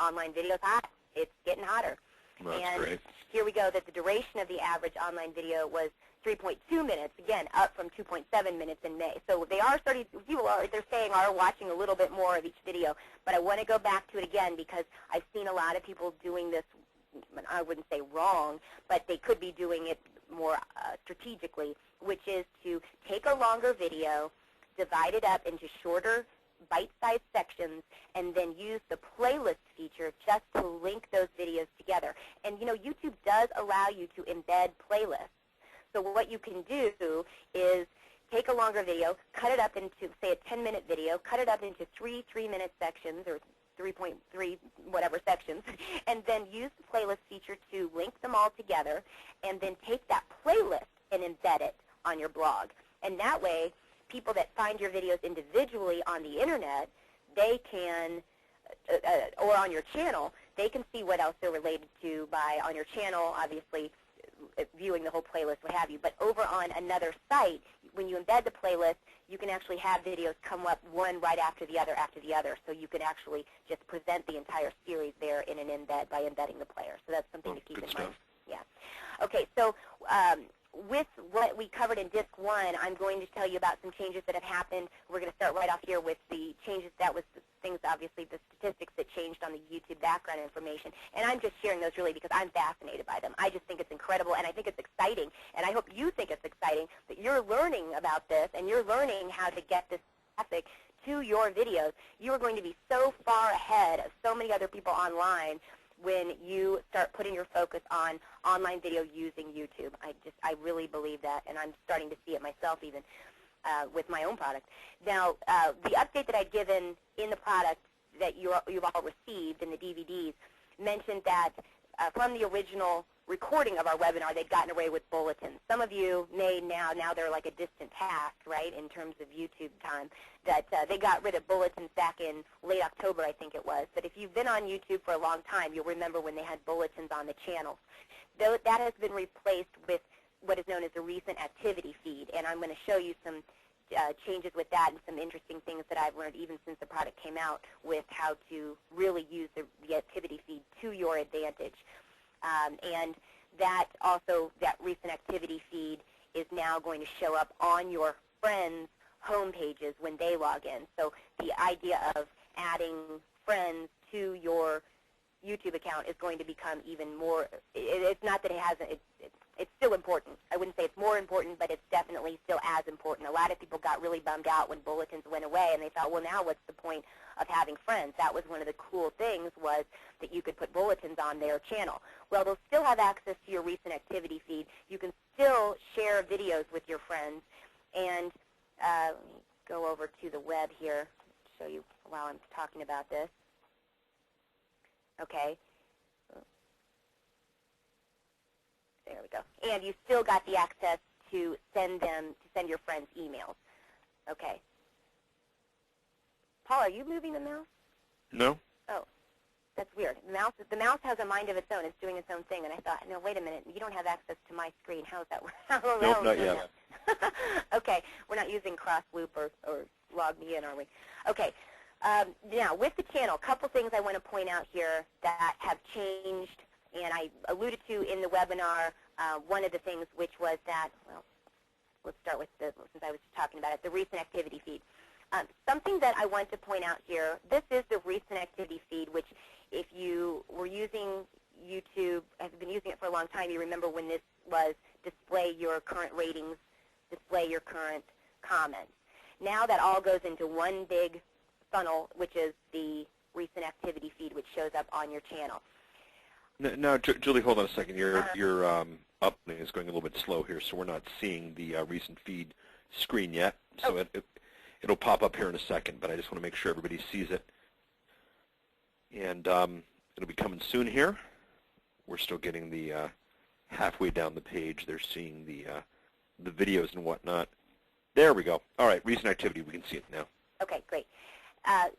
online video is hot. It's getting hotter. That's and great. Here we go, that the duration of the average online video was 3.2 minutes, again, up from 2.7 minutes in May. So they are starting, people are, they're saying, are watching a little bit more of each video. But I want to go back to it again because I've seen a lot of people doing this, I wouldn't say wrong, but they could be doing it more strategically, which is to take a longer video, divide it up into shorter bite-sized sections, and then use the playlist feature just to link those videos together. And, you know, YouTube does allow you to embed playlists. So what you can do is take a longer video, cut it up into, say, a 10-minute video, cut it up into three 3-minute sections or 3.3 whatever sections, and then use the playlist feature to link them all together, and then take that playlist and embed it on your blog. And that way, people that find your videos individually on the Internet, they can, or on your channel, they can see what else they're related to by, on your channel, obviously, viewing the whole playlist, what have you. But over on another site, when you embed the playlist, you can actually have videos come up one right after the other, so you can actually just present the entire series there in an embed by embedding the player. So that's something to keep in mind. Yeah. Okay, so with what we covered in Disc 1, I'm going to tell you about some changes that have happened. We're going to start right off here with the changes. That was the things, obviously, the statistics that changed on the YouTube background information. And I'm just sharing those really because I'm fascinated by them. I just think it's incredible, and I think it's exciting. And I hope you think it's exciting that you're learning about this and you're learning how to get this traffic to your videos. You are going to be so far ahead of so many other people online when you start putting your focus on online video using YouTube. I really believe that, and I'm starting to see it myself even. with my own product. Now, the update that I'd given in the product that you've all received in the DVDs mentioned that from the original recording of our webinar, they'd gotten away with bulletins. Some of you may now they're like a distant past, right, in terms of YouTube time, that they got rid of bulletins back in late October, I think it was. But if you've been on YouTube for a long time, you'll remember when they had bulletins on the channels. Though that has been replaced with what is known as a recent activity feed, and I'm going to show you some changes with that and some interesting things that I've learned even since the product came out with how to really use the activity feed to your advantage. And that also, that recent activity feed is now going to show up on your friends' home pages when they log in. So the idea of adding friends to your YouTube account is going to become even more, it's not that it hasn't, it's still important. I wouldn't say it's more important, but it's definitely still as important. A lot of people got really bummed out when bulletins went away, and they thought, well, now what's the point of having friends? That was one of the cool things, was that you could put bulletins on their channel. Well, they'll still have access to your recent activity feed. You can still share videos with your friends. And let me go over to the web here to show you while I'm talking about this. Okay. There we go. And you still got the access to send your friends emails. Okay. Paul, are you moving the mouse? No. Oh, that's weird. The mouse has a mind of its own. It's doing its own thing. And I thought, no, wait a minute. You don't have access to my screen. How's that work? Nope, not yet. Okay. We're not using cross loop or log me in, are we? Okay. Now, with the channel, a couple things I want to point out here that have changed, and I alluded to in the webinar. One of the things which was that, well, let's start with since I was talking about it, the recent activity feed. Something that I want to point out here, this is the recent activity feed, which if you were using YouTube, have been using it for a long time, you remember when this was display your current ratings, display your current comments. Now that all goes into one big funnel, which is the recent activity feed, which shows up on your channel. Now, Julie, hold on a second. Your uploading is going a little bit slow here, so we're not seeing the recent feed screen yet. So it'll pop up here in a second, but I just want to make sure everybody sees it. And it'll be coming soon here. We're still getting the halfway down the page. They're seeing the videos and whatnot. There we go. All right, recent activity. We can see it now. Okay, great. I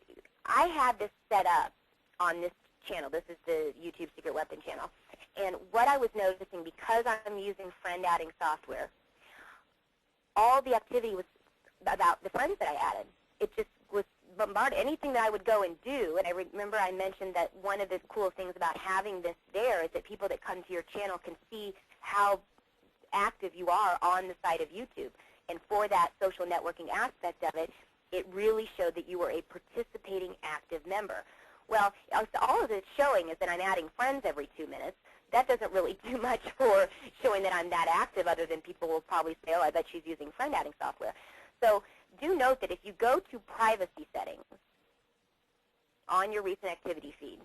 had this set up on this channel. This is the YouTube Secret Weapon channel. And what I was noticing, because I'm using friend adding software, all the activity was about the friends that I added. It just was bombarded. Anything that I would go and do, and I remember I mentioned that one of the cool things about having this there is that people that come to your channel can see how active you are on the side of YouTube. And for that social networking aspect of it, it really showed that you were a participating active member. Well, all of it's showing is that I'm adding friends every 2 minutes. That doesn't really do much for showing that I'm that active, other than people will probably say, oh, I bet she's using friend adding software. So do note that if you go to privacy settings on your recent activity feed,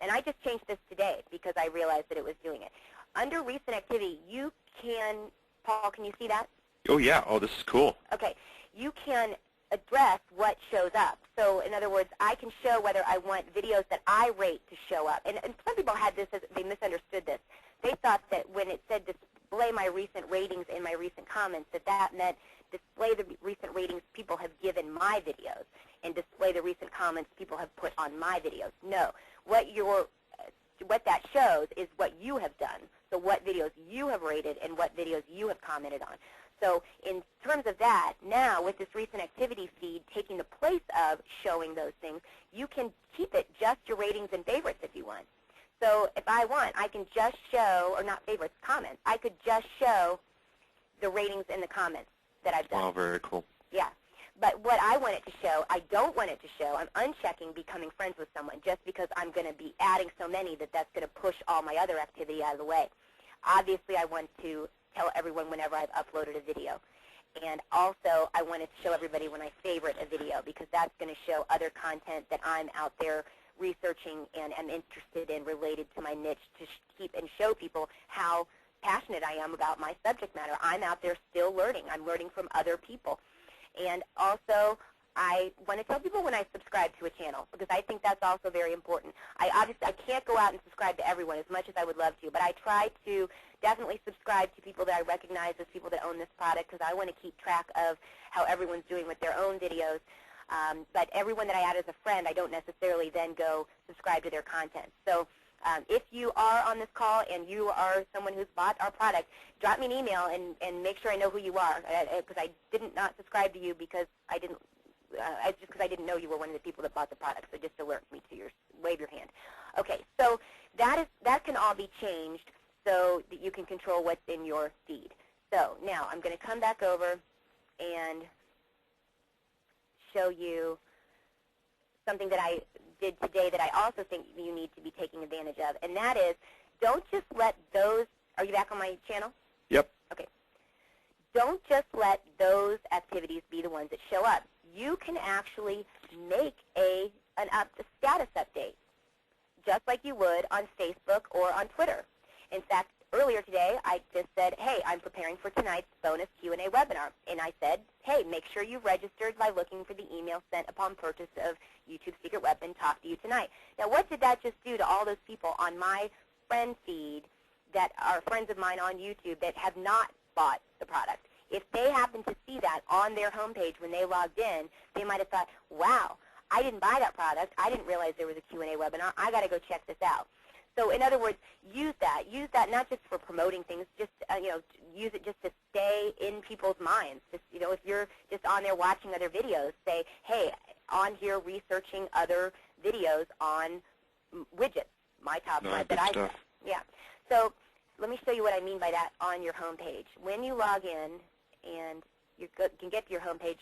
and I just changed this today because I realized that it was doing it. Under recent activity, you can, Paul, can you see that? Oh, yeah. Oh, this is cool. Okay. You can address what shows up. So in other words, I can show whether I want videos that I rate to show up. And some people had this, they misunderstood this. They thought that when it said display my recent ratings in my recent comments, that meant display the recent ratings people have given my videos and display the recent comments people have put on my videos. No. What that shows is what you have done. So what videos you have rated and what videos you have commented on. So in terms of that, now with this recent activity feed taking the place of showing those things, you can keep it just your ratings and favorites if you want. So if I want, I can just show, or not favorites, comments. I could just show the ratings and the comments that I've done. Oh, very cool. Yeah. But what I want it to show, I don't want it to show. I'm unchecking becoming friends with someone just because I'm going to be adding so many that's going to push all my other activity out of the way. Obviously, I want to tell everyone whenever I've uploaded a video. And also, I wanted to show everybody when I favorite a video because that's going to show other content that I'm out there researching and am interested in related to my niche to keep and show people how passionate I am about my subject matter. I'm out there still learning. I'm learning from other people. And also, I want to tell people when I subscribe to a channel, because I think that's also very important. I can't go out and subscribe to everyone as much as I would love to, but I try to definitely subscribe to people that I recognize as people that own this product, because I want to keep track of how everyone's doing with their own videos. But everyone that I add as a friend, I don't necessarily then go subscribe to their content. So if you are on this call and you are someone who's bought our product, drop me an email and make sure I know who you are, because I didn't not subscribe to you because I didn't. Just because I didn't know you were one of the people that bought the product, so just alert me to wave your hand. Okay, so that can all be changed so that you can control what's in your feed. So now I'm going to come back over and show you something that I did today that I also think you need to be taking advantage of, and that is, don't just let those, are you back on my channel? Yep. Okay. Don't just let those activities be the ones that show up. You can actually make a status update, just like you would on Facebook or on Twitter. In fact, earlier today, I just said, hey, I'm preparing for tonight's bonus Q&A webinar. And I said, hey, make sure you registered by looking for the email sent upon purchase of YouTube Secret Weapon, Talk to You Tonight. Now, what did that just do to all those people on my friend feed that are friends of mine on YouTube that have not bought the product? If they happen to see that on their homepage when they logged in, they might have thought, wow, I didn't buy that product. I didn't realize there was a Q&A webinar. I got to go check this out. So in other words, use that. Use that not just for promoting things, just use it just to stay in people's minds. Just, if you're just on there watching other videos, say, hey, on here researching other videos on widgets, my top five that I have. Yeah. So let me show you what I mean by that on your homepage. When you log in, and you can get to your homepage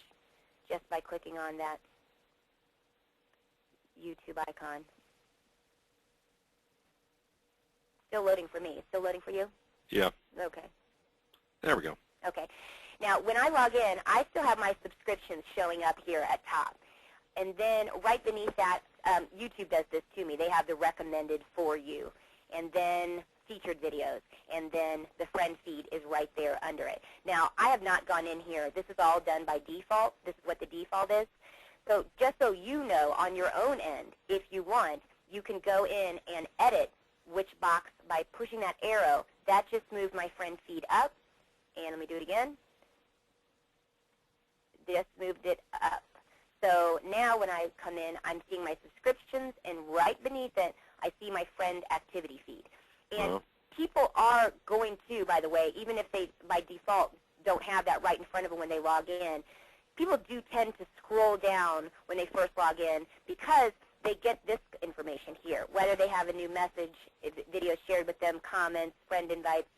just by clicking on that YouTube icon. Still loading for me. Still loading for you? Yeah. Okay. There we go. Okay. Now, when I log in, I still have my subscriptions showing up here at top. And then right beneath that, YouTube does this to me. They have the recommended for you. And then featured videos, and then the friend feed is right there under it. Now, I have not gone in here. This is all done by default. This is what the default is. So just so you know, on your own end, if you want, you can go in and edit which box by pushing that arrow. That just moved my friend feed up. And let me do it again. Just moved it up. So now when I come in, I'm seeing my subscriptions, and right beneath it, I see my friend activity feed. And people are going to, by the way, even if they, by default, don't have that right in front of them when they log in, people do tend to scroll down when they first log in because they get this information here, whether they have a new message, video shared with them, comments, friend invites.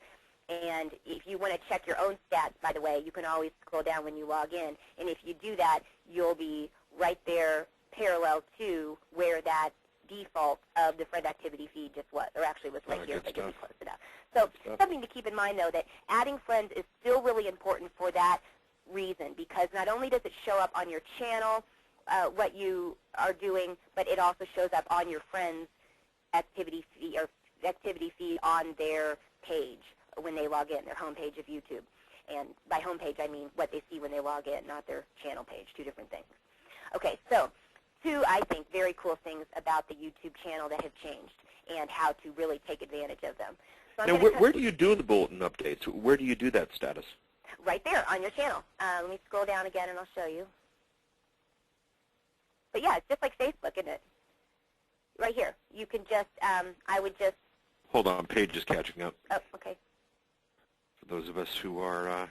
And if you want to check your own stats, by the way, you can always scroll down when you log in. And if you do that, you'll be right there parallel to where that default of the friend activity feed just was, or actually was right here if I get close enough. So something to keep in mind, though, that adding friends is still really important for that reason, because not only does it show up on your channel, what you are doing, but it also shows up on your friends' activity feed on their page when they log in, their homepage of YouTube. And by homepage, I mean what they see when they log in, not their channel page, two different things. Okay, so two, I think, very cool things about the YouTube channel that have changed and how to really take advantage of them. So now, where do you do the bulletin updates? Where do you do that status? Right there on your channel. Let me scroll down again and I'll show you. But yeah, it's just like Facebook, isn't it? Right here. You can just, I would just... Hold on, Paige is catching up. Oh, okay. For those of us who are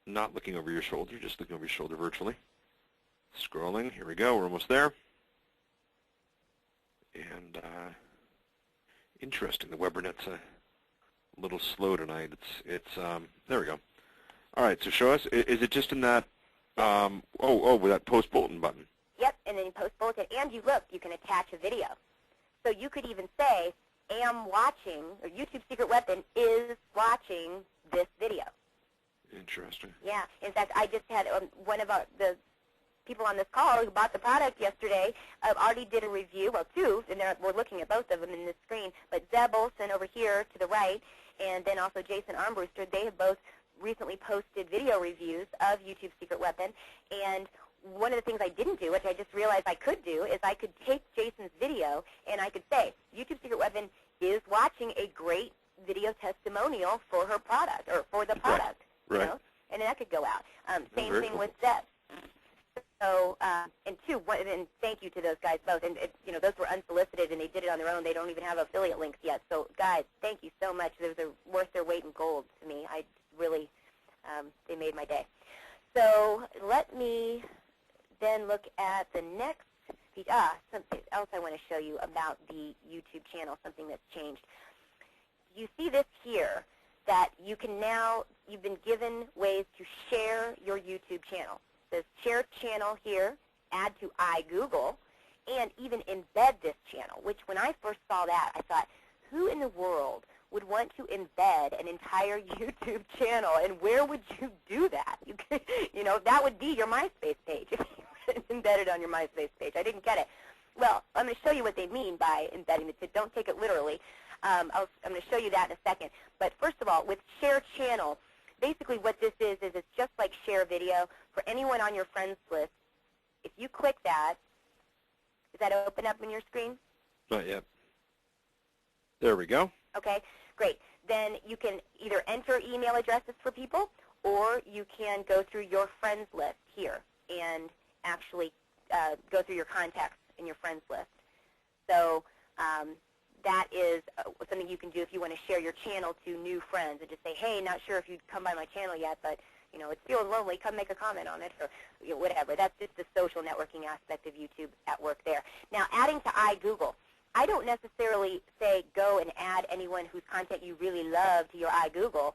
not looking over your shoulder, just looking over your shoulder virtually. Scrolling. Here we go. We're almost there. And interesting. The WebRNet's a little slow tonight. It's there we go. All right. So show us. Is it just in that? With that post bulletin button. Yep. And then you post bulletin, and you can attach a video. So you could even say, "Am watching," or YouTube Secret Weapon is watching this video. Interesting. Yeah. In fact, I just had one of people on this call who bought the product yesterday already did a review, well, two, and we're looking at both of them in this screen, but Zeb Olson over here to the right, and then also Jason Armbruster, they have both recently posted video reviews of YouTube Secret Weapon, and one of the things I didn't do, which I just realized I could do, is I could take Jason's video and I could say, YouTube Secret Weapon is watching a great video testimonial for her product, or for the product, you know, and that could go out. Same thing with Zeb. So, and thank you to those guys both. And, you know, those were unsolicited, and they did it on their own. They don't even have affiliate links yet. So, guys, thank you so much. They're worth their weight in gold to me. I really, they made my day. So let me then look at the next piece. Something else I want to show you about the YouTube channel, something that's changed. You see this here, that you can now, you've been given ways to share your YouTube channel. It says share channel here, add to iGoogle, and even embed this channel, which when I first saw that, I thought, who in the world would want to embed an entire YouTube channel, and where would you do that? You know, that would be your MySpace page if you embedded on your MySpace page. I didn't get it. Well, I'm going to show you what they mean by embedding it. Don't take it literally. I'm going to show you that in a second. But first of all, with Share Channel, basically what this is it's just like Share Video. For anyone on your friends list, if you click that, does that open up on your screen? Not yet. There we go. Okay, great. Then you can either enter email addresses for people, or you can go through your friends list here and actually go through your contacts in your friends list. So that is something you can do if you want to share your channel to new friends and just say, hey, not sure if you'd come by my channel yet, but you know, it's feeling lonely, come make a comment on it, or you know, whatever. That's just the social networking aspect of YouTube at work there. Now, adding to iGoogle. I don't necessarily say go and add anyone whose content you really love to your iGoogle,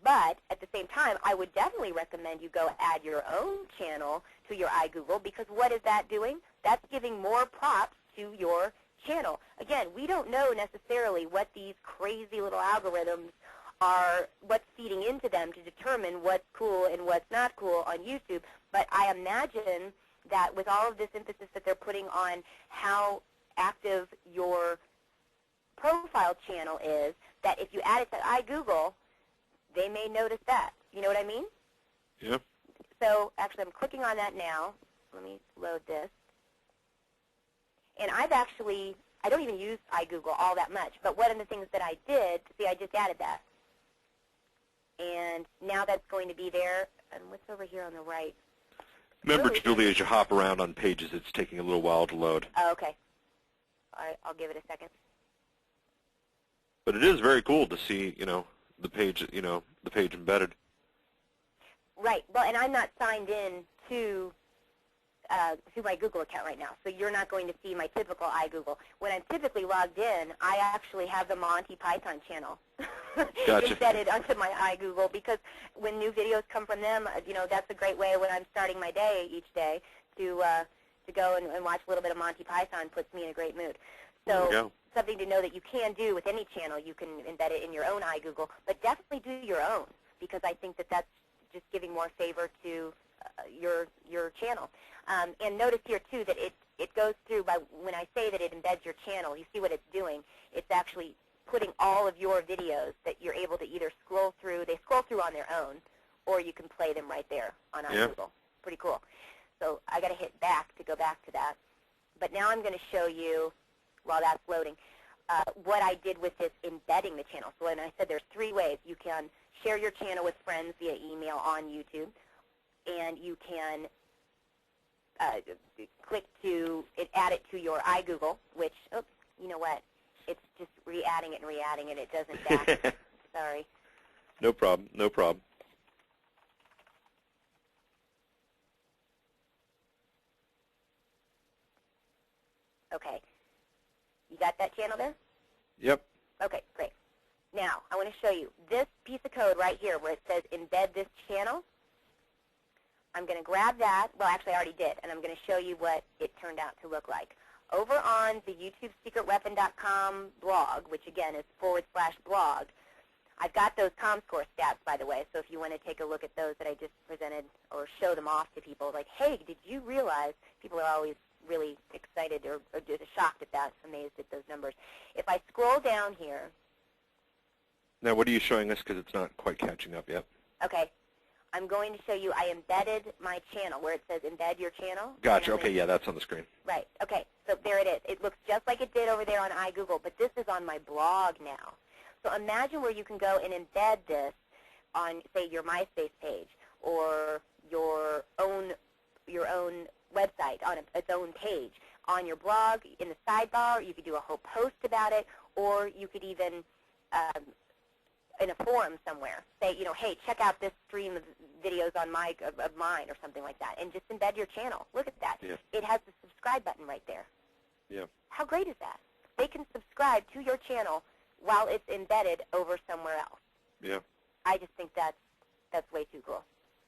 but at the same time, I would definitely recommend you go add your own channel to your iGoogle, because what is that doing? That's giving more props to your channel. Again, we don't know necessarily what these crazy little algorithms are, what's feeding into them to determine what's cool and what's not cool on YouTube, but I imagine that with all of this emphasis that they're putting on how active your profile channel is, that if you add it to iGoogle, they may notice that. You know what I mean? Yeah. So actually I'm clicking on that now. Let me load this. And I don't even use iGoogle all that much, but one of the things that I did, see, I just added that. And now that's going to be there. And what's over here on the right? Remember, Julie, as you hop around on pages, it's taking a little while to load. Oh, okay. All right, I'll give it a second. But it is very cool to see, you know, the page, the page embedded. Right. Well, and I'm not signed in to my Google account right now, so you're not going to see my typical iGoogle. When I'm typically logged in, I actually have the Monty Python channel Gotcha. embedded onto my iGoogle, because when new videos come from them, you know, that's a great way when I'm starting my day each day to go and watch a little bit of Monty Python. Puts me in a great mood. So something to know that you can do with any channel. You can embed it in your own iGoogle, but definitely do your own, because I think that that's just giving more favor to your channel. And notice here, too, that it goes through by, when I say that it embeds your channel, you see what it's doing. It's actually putting all of your videos that you're able to either scroll through. They scroll through on their own, or you can play them right there on iGoogle. Pretty cool. So I got to hit back to go back to that. But now I'm going to show you, while that's loading, what I did with this embedding the channel. So when I said there's three ways. You can share your channel with friends via email on YouTube, and you can click to add it to your iGoogle, which, oops, you know what? It's just re-adding it and re-adding it. It doesn't back. Sorry. No problem. No problem. Okay. You got that channel there? Yep. Okay, great. Now, I want to show you this piece of code right here where it says embed this channel. I'm going to grab that. Well, actually, I already did, and I'm going to show you what it turned out to look like. Over on the YouTubeSecretWeapon.com blog, which, again, is /blog, I've got those ComScore stats, by the way, so if you want to take a look at those that I just presented or show them off to people, like, hey, did you realize, people are always really excited or just shocked at that, amazed at those numbers. If I scroll down here. Now, what are you showing us because it's not quite catching up yet? Okay. I'm going to show you, I embedded my channel where it says embed your channel. Gotcha. Okay, yeah, that's on the screen. Right. Okay, so there it is. It looks just like it did over there on iGoogle, but this is on my blog now. So imagine where you can go and embed this on, say, your MySpace page or your own website on its own page. On your blog, in the sidebar, you could do a whole post about it, or you could even, in a forum somewhere, say, hey, check out this stream of videos on mine or something like that, and just embed your channel. Look at that. Yeah. It has the subscribe button right there. Yeah. How great is that? They can subscribe to your channel while it's embedded over somewhere else. Yeah. I just think that's way too cool.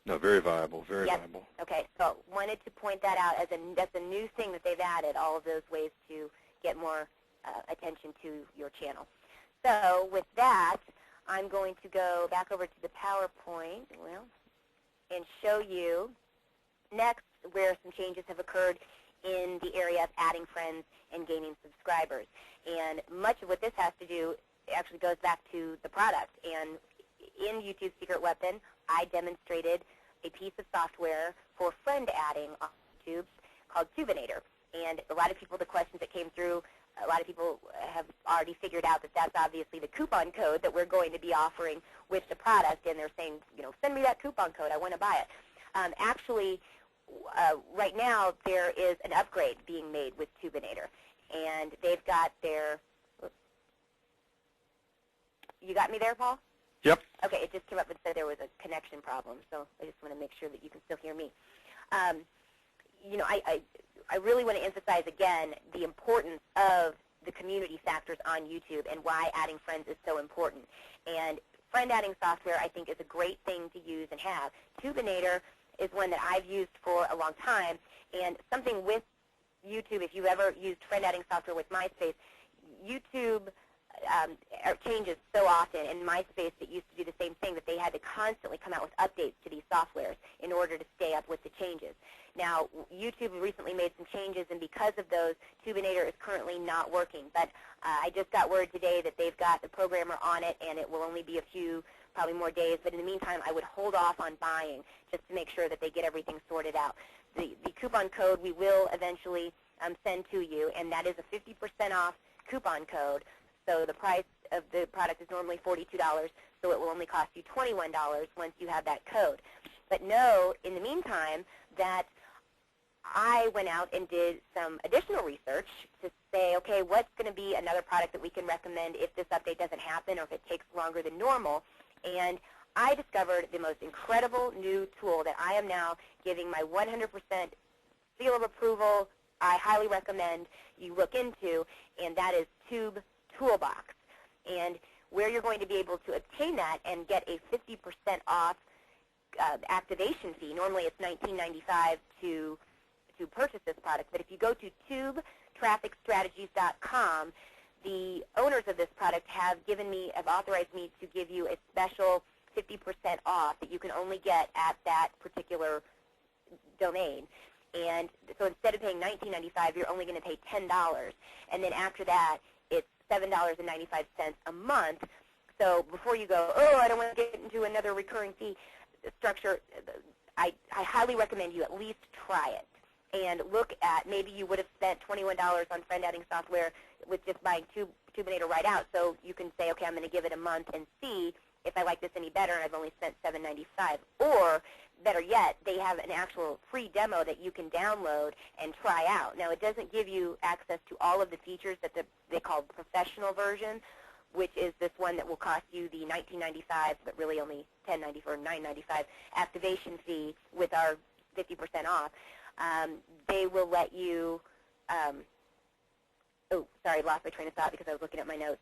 No, very viable, very viable. Okay, so wanted to point that out as that's a new thing that they've added, all of those ways to get more attention to your channel. So with that, I'm going to go back over to the PowerPoint, and show you next where some changes have occurred in the area of adding friends and gaining subscribers. And much of what this has to do actually goes back to the product. And in YouTube Secret Weapon, I demonstrated a piece of software for friend adding on YouTube called Tubinator. And a lot of people, the questions that came through, a lot of people have already figured out that that's obviously the coupon code that we're going to be offering with the product, and they're saying, send me that coupon code, I want to buy it. Actually, right now there is an upgrade being made with Tubinator, and they've got their, you got me there, Paul? Yep. Okay, it just came up and said there was a connection problem, so I just want to make sure that you can still hear me. I really want to emphasize again the importance of the community factors on YouTube and why adding friends is so important. And friend adding software, I think, is a great thing to use and have. Tubinator is one that I've used for a long time, and something with YouTube, if you've ever used friend adding software with MySpace, YouTube changes so often. In MySpace, it used to do the same thing, that they had to constantly come out with updates to these softwares in order to stay up with the changes. Now, YouTube recently made some changes, and because of those, Tubinator is currently not working. But I just got word today that they've got the programmer on it, and it will only be a few, probably more days. But in the meantime, I would hold off on buying just to make sure that they get everything sorted out. The coupon code we will eventually send to you, and that is a 50% off coupon code. So the price of the product is normally $42, so it will only cost you $21 once you have that code. But know, in the meantime, that I went out and did some additional research to say, okay, what's going to be another product that we can recommend if this update doesn't happen or if it takes longer than normal. And I discovered the most incredible new tool that I am now giving my 100% seal of approval, I highly recommend you look into, and that is Tube Toolbox. And where you're going to be able to obtain that and get a 50% off activation fee. Normally it's $19.95 to purchase this product, but if you go to tubetrafficstrategies.com, the owners of this product have authorized me to give you a special 50% off that you can only get at that particular domain. And so instead of paying $19.95, you're only going to pay $10. And then after that, it's $7.95 a month. So before you go, oh, I don't want to get into another recurring fee structure, I highly recommend you at least try it and look at, maybe you would have spent $21 on friend adding software with just buying Tubinator right out. So you can say, okay, I'm going to give it a month and see if I like this any better, and I've only spent $7.95. Or better yet, they have an actual free demo that you can download and try out. Now, it doesn't give you access to all of the features that they call professional version, which is this one that will cost you the $19.95, but really only $10.94 or $9.95 activation fee with our 50% off. They will let you, oh, sorry, lost my train of thought because I was looking at my notes.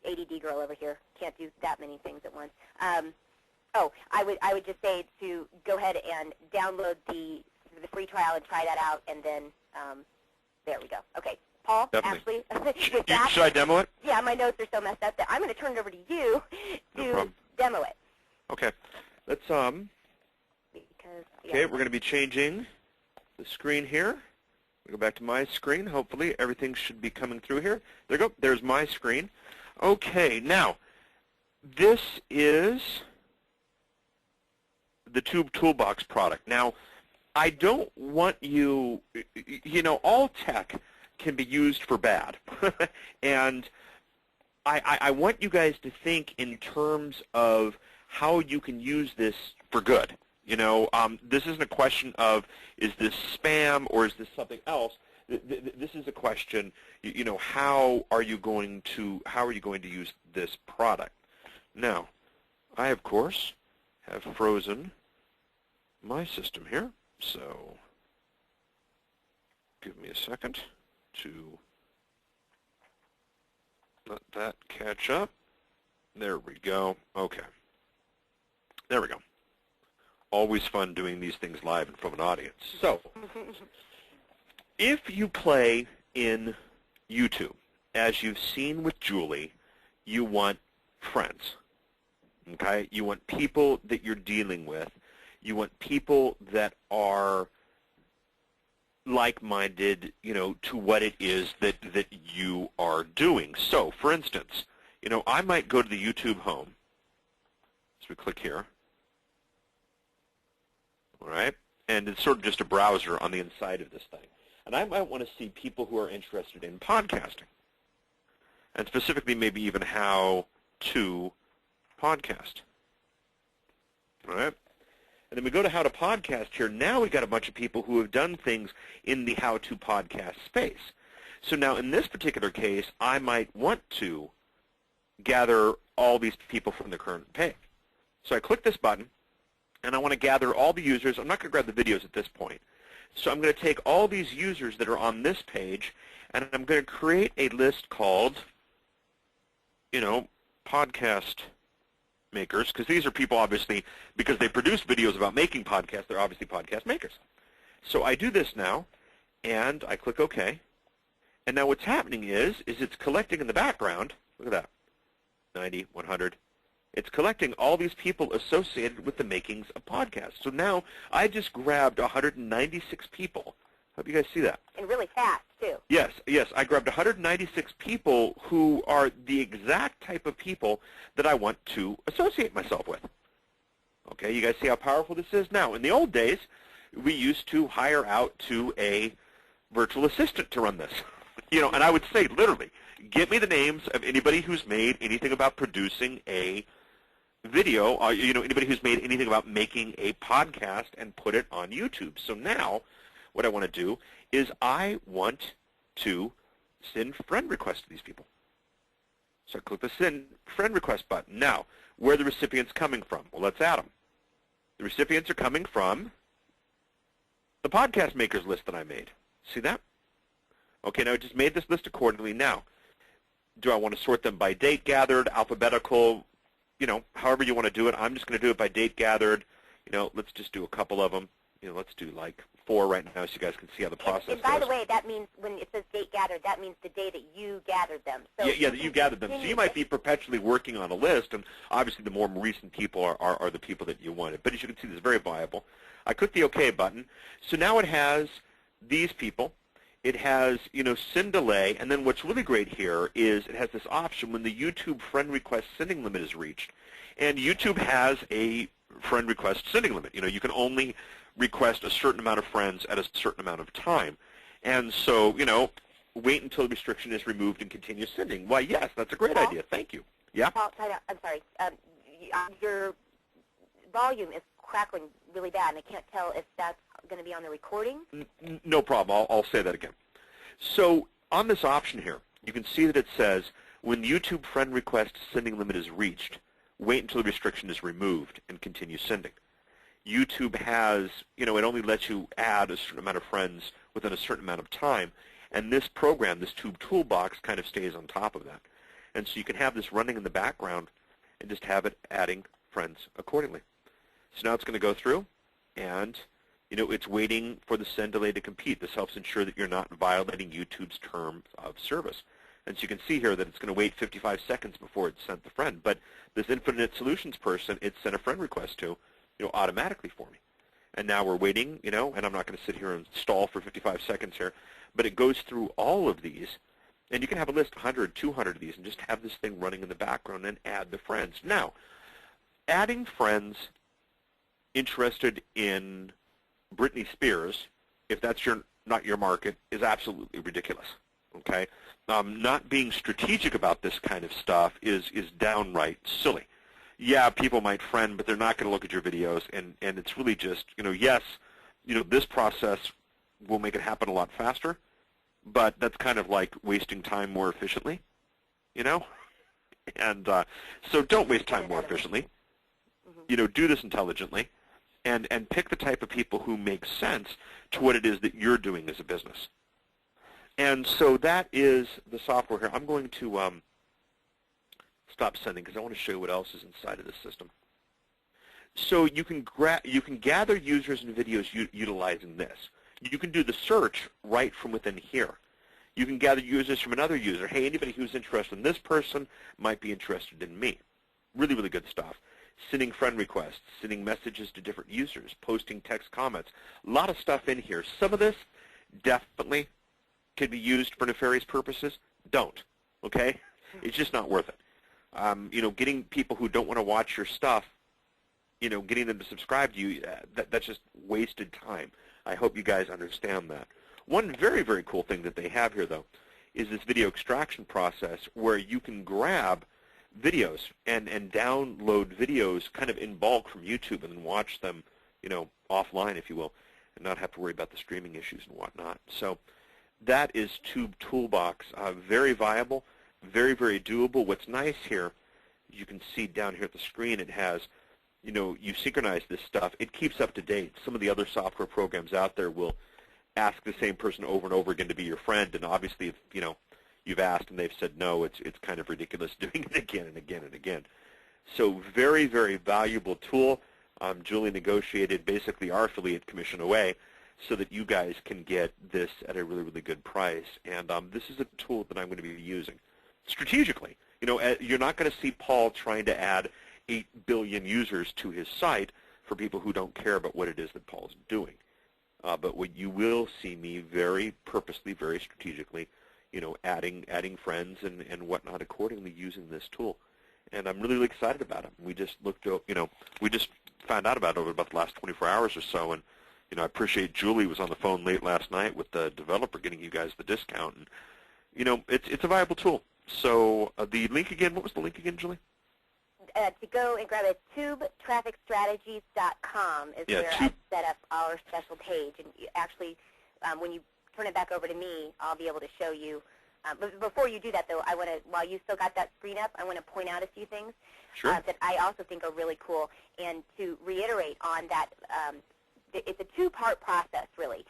ADD girl over here, can't do that many things at once. I would just say to go ahead and download the free trial and try that out, and then there we go. Okay, Paul, Definitely. actually, with that. Should I demo it? Yeah, my notes are so messed up that I'm going to turn it over to you to demo it. Okay. Let's Because, okay, we're going to be changing the screen here. Go back to my screen. Hopefully everything should be coming through here. There you go. There's my screen. Okay, now this is the Tube Toolbox product. Now, I don't want you, all tech can be used for bad. And I want you guys to think in terms of how you can use this for good. This isn't a question of, is this spam or is this something else? This is a question, how are you going to use this product? Now, I, of course, have frozen my system here, so give me a second to let that catch up. There we go. Okay. There we go. Always fun doing these things live in front of an audience. So, if you play in YouTube, as you've seen with Julie, you want friends. Okay? You want people that you're dealing with. You want people that are like-minded, to what it is that you are doing. So, for instance, I might go to the YouTube home. So we click here. All right? And it's sort of just a browser on the inside of this thing. And I might want to see people who are interested in podcasting. And specifically maybe even how to podcast. All right? And then we go to how to podcast here. Now we've got a bunch of people who have done things in the how to podcast space. So now in this particular case, I might want to gather all these people from the current page. So I click this button, and I want to gather all the users. I'm not going to grab the videos at this point. So I'm going to take all these users that are on this page, and I'm going to create a list called, podcast makers, because these are people, obviously, because they produce videos about making podcasts, they're obviously podcast makers. So I do this now, and I click OK. And now what's happening is it's collecting in the background, look at that, 90, 100. It's collecting all these people associated with the makings of podcasts. So now I just grabbed 196 people. Hope you guys see that. And really fast, too. Yes. I grabbed 196 people who are the exact type of people that I want to associate myself with. Okay, you guys see how powerful this is? Now, in the old days, we used to hire out to a virtual assistant to run this. And I would say, literally, get me the names of anybody who's made anything about producing a video, anybody who's made anything about making a podcast and put it on YouTube. So now what I want to do is I want to send friend requests to these people. So I click the send friend request button. Now, where are the recipients coming from? Well, let's add them. The recipients are coming from the podcast makers list that I made. See that? Okay, now I just made this list accordingly. Now, do I want to sort them by date gathered, alphabetical, however you want to do it? I'm just going to do it by date gathered. Let's just do a couple of them. Let's do like 4 right now so you guys can see how the process goes. And by the way, that means when it says date gathered, that means the day that you gathered them. So yeah, that you gathered them. So you might be perpetually working on a list, and obviously the more recent people are the people that you wanted. But as you can see, this is very viable. I click the OK button. So now it has these people. It has, send delay, and then what's really great here is it has this option when the YouTube friend request sending limit is reached. And YouTube has a friend request sending limit. You can only request a certain amount of friends at a certain amount of time. And so, wait until the restriction is removed and continue sending. Why, yes, that's a great idea. Thank you. Yeah? Paul, I'm sorry. Your volume is crackling really bad, and I can't tell if that's going to be on the recording. No problem. I'll say that again. So on this option here, you can see that it says, when the YouTube friend request sending limit is reached, wait until the restriction is removed and continue sending. YouTube has, it only lets you add a certain amount of friends within a certain amount of time, and this program, this Tube Toolbox, kind of stays on top of that. And so you can have this running in the background and just have it adding friends accordingly. So now it's going to go through and, It's waiting for the send delay to compete. This helps ensure that you're not violating YouTube's terms of service. And so you can see here that it's going to wait 55 seconds before it's sent the friend. But this Infinite Solutions person, it sent a friend request to, automatically for me. And now we're waiting, and I'm not going to sit here and stall for 55 seconds here, but it goes through all of these. And you can have a list, 100, 200 of these, and just have this thing running in the background and add the friends. Now, adding friends interested in Britney Spears, if that's not your market, is absolutely ridiculous. Okay, not being strategic about this kind of stuff is downright silly. Yeah, people might friend, but they're not going to look at your videos, and it's really just, yes, this process will make it happen a lot faster, but that's kind of like wasting time more efficiently, and so don't waste time more efficiently. Do this intelligently, and pick the type of people who make sense to what it is that you're doing as a business. And so that is the software here. I'm going to stop sending because I want to show you what else is inside of this system. So you can gather users and videos utilizing this. You can do the search right from within here. You can gather users from another user. Hey, anybody who's interested in this person might be interested in me. Really, really good stuff. Sending friend requests, sending messages to different users, posting text comments. A lot of stuff in here. Some of this definitely can be used for nefarious purposes. Don't, okay? It's just not worth it. Getting people who don't want to watch your stuff, getting them to subscribe to you, that's just wasted time. I hope you guys understand that. One very, very cool thing that they have here, though, is this video extraction process where you can grab videos and download videos kind of in bulk from YouTube and then watch them, offline, if you will, and not have to worry about the streaming issues and whatnot. So that is Tube Toolbox. Very viable, very, very doable. What's nice here, you can see down here at the screen, it has, you synchronize this stuff. It keeps up to date. Some of the other software programs out there will ask the same person over and over again to be your friend, and obviously, if, you've asked and they've said no, it's kind of ridiculous doing it again and again and again. So very, very valuable tool. Julie negotiated basically our affiliate commission away so that you guys can get this at a really, really good price. And this is a tool that I'm going to be using strategically. You're not going to see Paul trying to add 8 billion users to his site for people who don't care about what it is that Paul's doing. But what you will see me very purposely, very strategically, adding friends and whatnot accordingly using this tool. And I'm really, really excited about it. We just we just found out about it over about the last 24 hours or so, and I appreciate Julie was on the phone late last night with the developer getting you guys the discount. And it's a viable tool. So the link again, what was the link again, Julie? To go and grab it, tubetrafficstrategies.com is where I set up our special page. And you actually, when you turn it back over to me, I'll be able to show you. But before you do that, though, I want to, while you still got that screen up, I want to point out a few things that I also think are really cool. And to reiterate on that, it's a two-part process, really.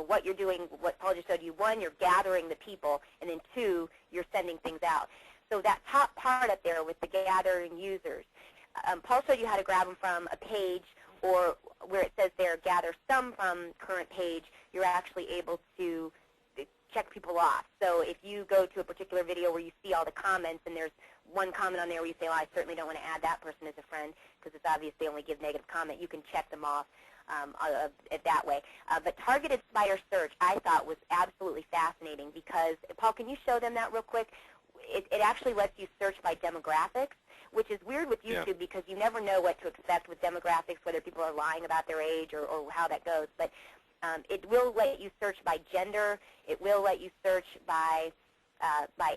What you're doing, what Paul just showed you. One, you're gathering the people, and then two, you're sending things out. So that top part up there with the gathering users, Paul showed you how to grab them from a page, or where it says there, gather some from current page, you're actually able to check people off. So if you go to a particular video where you see all the comments and there's one comment on there where you say, well, I certainly don't want to add that person as a friend because it's obvious they only give negative comment, you can check them off that way. But targeted spider search I thought was absolutely fascinating because, Paul, can you show them that real quick? It actually lets you search by demographics, which is weird with YouTube because you never know what to expect with demographics, whether people are lying about their age or how that goes. But it will let you search by gender. It will let you search by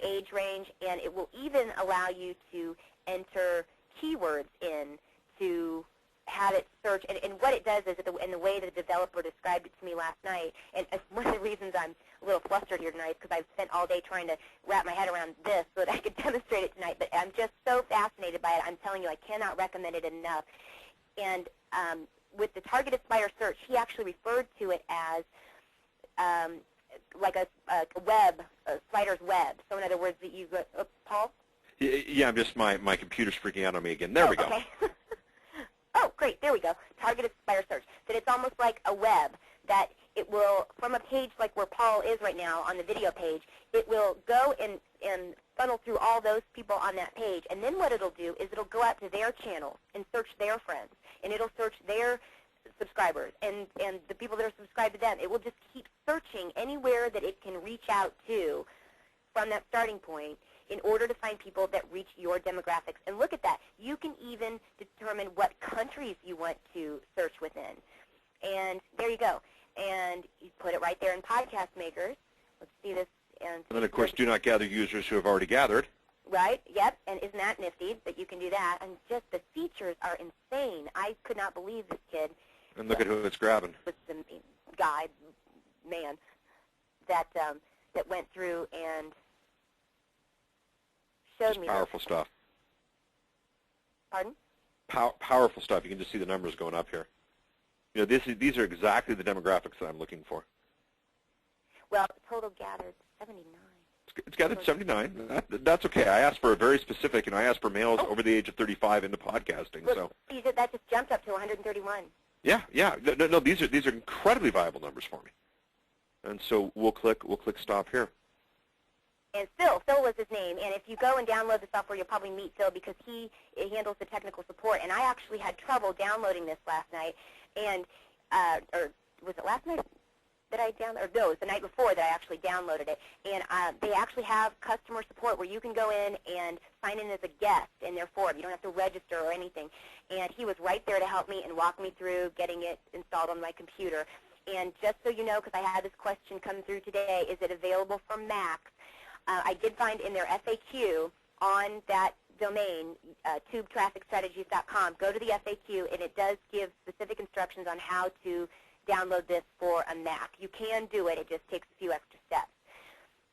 age range, and it will even allow you to enter keywords in to have it search. And what it does is, in the way the developer described it to me last night, and one of the reasons I'm a little flustered here tonight is because I've spent all day trying to wrap my head around this so that I could demonstrate it tonight. But I'm just so fascinated by it. I'm telling you, I cannot recommend it enough. And with the targeted spider search, he actually referred to it as like a web, a spider's web. So in other words, that you go, Paul? Yeah, I'm just, my computer's freaking out on me again. There we go. Okay. Oh, great, there we go, targeted spider search, that it's almost like a web, that it will, from a page like where Paul is right now on the video page, it will go and funnel through all those people on that page, and then what it'll do is it'll go out to their channels and search their friends, and it'll search their subscribers and the people that are subscribed to them. It will just keep searching anywhere that it can reach out to from that starting point in order to find people that reach your demographics. And look at that. You can even determine what countries you want to search within. And there you go. And you put it right there in Podcast Makers. Let's see this. And then, of course, do not gather users who have already gathered. Right, yep, and isn't that nifty that you can do that? And just the features are insane. I could not believe this kid. And look at who it's grabbing. Was the guy, man, that went through and showed just me powerful those. Stuff. Pardon? Powerful stuff. You can just see the numbers going up here. You know, these are exactly the demographics that I'm looking for. Well, total gathered 79. It's gathered 79. That's okay. I asked for a very specific, and I asked for males over the age of 35 into podcasting. Look, so that just jumped up to 131. Yeah. No, these are incredibly viable numbers for me. And so we'll click stop here. And Phil was his name. And if you go and download the software, you'll probably meet Phil because he handles the technical support. And I actually had trouble downloading this last night, and or was it last night that I downloaded? Or no, it was the night before that I actually downloaded it. And they actually have customer support where you can go in and sign in as a guest in their forum. You don't have to register or anything. And he was right there to help me and walk me through getting it installed on my computer. And just so you know, because I had this question come through today, is it available for Macs? I did find in their FAQ on that domain, tubetrafficstrategies.com, go to the FAQ, and it does give specific instructions on how to download this for a Mac. You can do it. It just takes a few extra steps.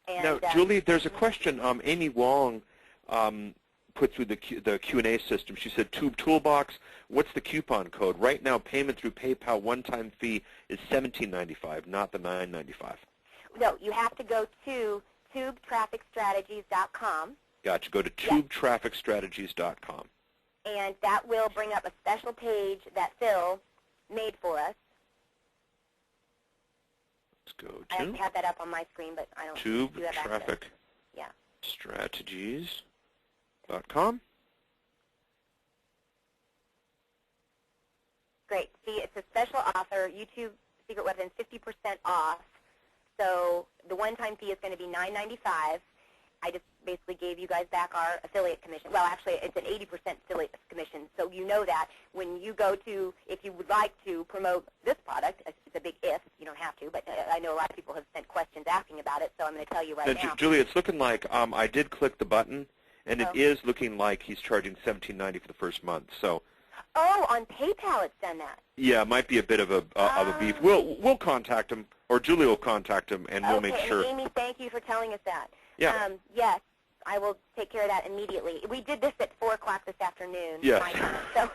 And, now, Julie, there's a question Amy Wong put through the Q&A system. She said, Tube Toolbox, what's the coupon code? Right now, payment through PayPal one-time fee is $17.95, not the $9.95. No, you have to go to tubetrafficstrategies.com. Gotcha. Go to tubetrafficstrategies.com. And that will bring up a special page that Phil made for us. Let's go I have to have that up on my screen, but I don't. tubetrafficstrategies.com. Great. See, it's a special offer. YouTube Secret Weapons 50% off. So the one-time fee is going to be $9.95. I just basically gave you guys back our affiliate commission. Well, actually, it's an 80% affiliate commission. So you know that when you go to, if you would like to promote this product, it's a big if. You don't have to, but I know a lot of people have sent questions asking about it, so I'm going to tell you right now. Julie, it's looking like I did click the button, and it is looking like he's charging $17.90 for the first month. So. Oh, on PayPal it's done that. Yeah, it might be a bit of a beef. We'll contact him, or Julie will contact him, and we'll make sure. Amy, thank you for telling us that. Yeah. Yes, I will take care of that immediately. We did this at 4 o'clock this afternoon. Yes. So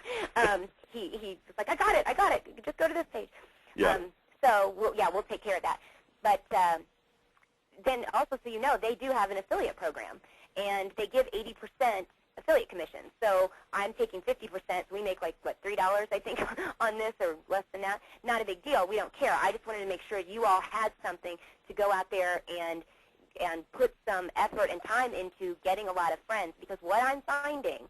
he was like, I got it. Just go to this page. Yeah. So we'll take care of that. But then also, so you know, they do have an affiliate program, and they give 80% affiliate commission. So I'm taking 50%. So we make like, what, $3, I think, on this, or less than that. Not a big deal. We don't care. I just wanted to make sure you all had something to go out there and put some effort and time into getting a lot of friends. Because what I'm finding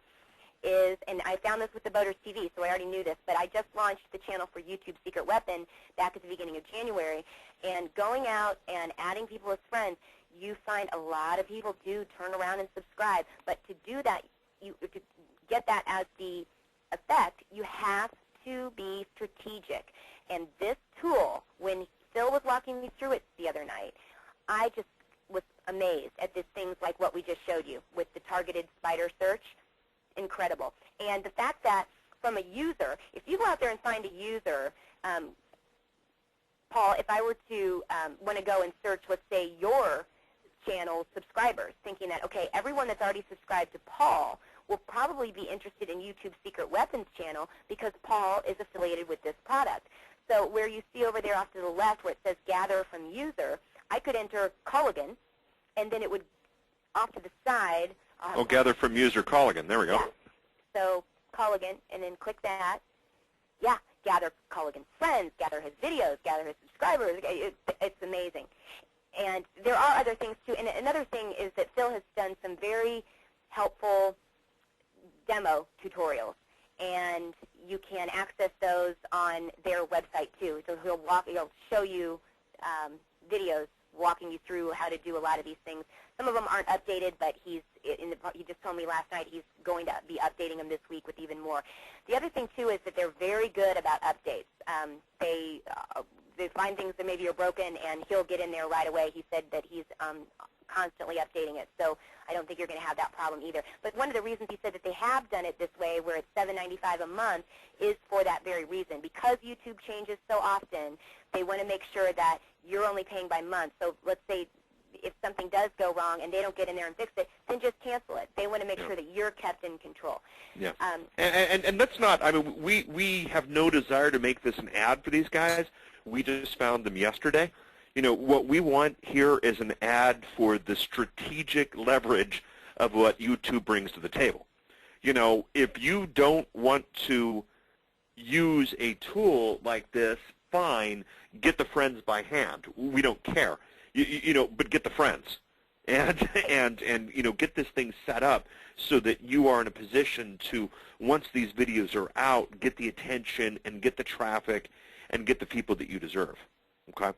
is, and I found this with the Boaters TV, so I already knew this, but I just launched the channel for YouTube Secret Weapon back at the beginning of January, and going out and adding people as friends, you find a lot of people do turn around and subscribe. But to do that, to get that as the effect, you have to be strategic. And this tool, when Phil was walking me through it the other night, I just was amazed at these things like what we just showed you with the targeted spider search. Incredible. And the fact that from a user, if you go out there and find a user, Paul, if I were to want to go and search, let's say, your channel subscribers, thinking that, okay, everyone that's already subscribed to Paul will probably be interested in YouTube Secret Weapons channel because Paul is affiliated with this product. So where you see over there off to the left where it says gather from user, I could enter Colligan, and then it would, off to the side. Gather from user Colligan. There we go. Yeah. So Colligan, and then click that, Yeah, gather Culligan's friends, gather his videos, gather his subscribers. It's amazing. And there are other things, too. And another thing is that Phil has done some very helpful demo tutorials, and you can access those on their website, too. So he'll show you videos walking you through how to do a lot of these things. Some of them aren't updated, but he just told me last night he's going to be updating them this week with even more. The other thing, too, is that they're very good about updates. They find things that maybe are broken, and he'll get in there right away. He said that he's constantly updating it, so I don't think you're going to have that problem either. But one of the reasons he said that they have done it this way, where it's $7.95 a month, is for that very reason. Because YouTube changes so often, they want to make sure that you're only paying by month. So let's say if something does go wrong and they don't get in there and fix it, then just cancel it. They want to make sure that you're kept in control. Yeah. And let's not, I mean, we have no desire to make this an ad for these guys. We just found them yesterday. You know, what we want here is an ad for the strategic leverage of what YouTube brings to the table. You know, if you don't want to use a tool like this, fine, get the friends by hand. We don't care. You know, but get the friends and you know, get this thing set up so that you are in a position to, once these videos are out, get the attention and get the traffic and get the people that you deserve. Okay?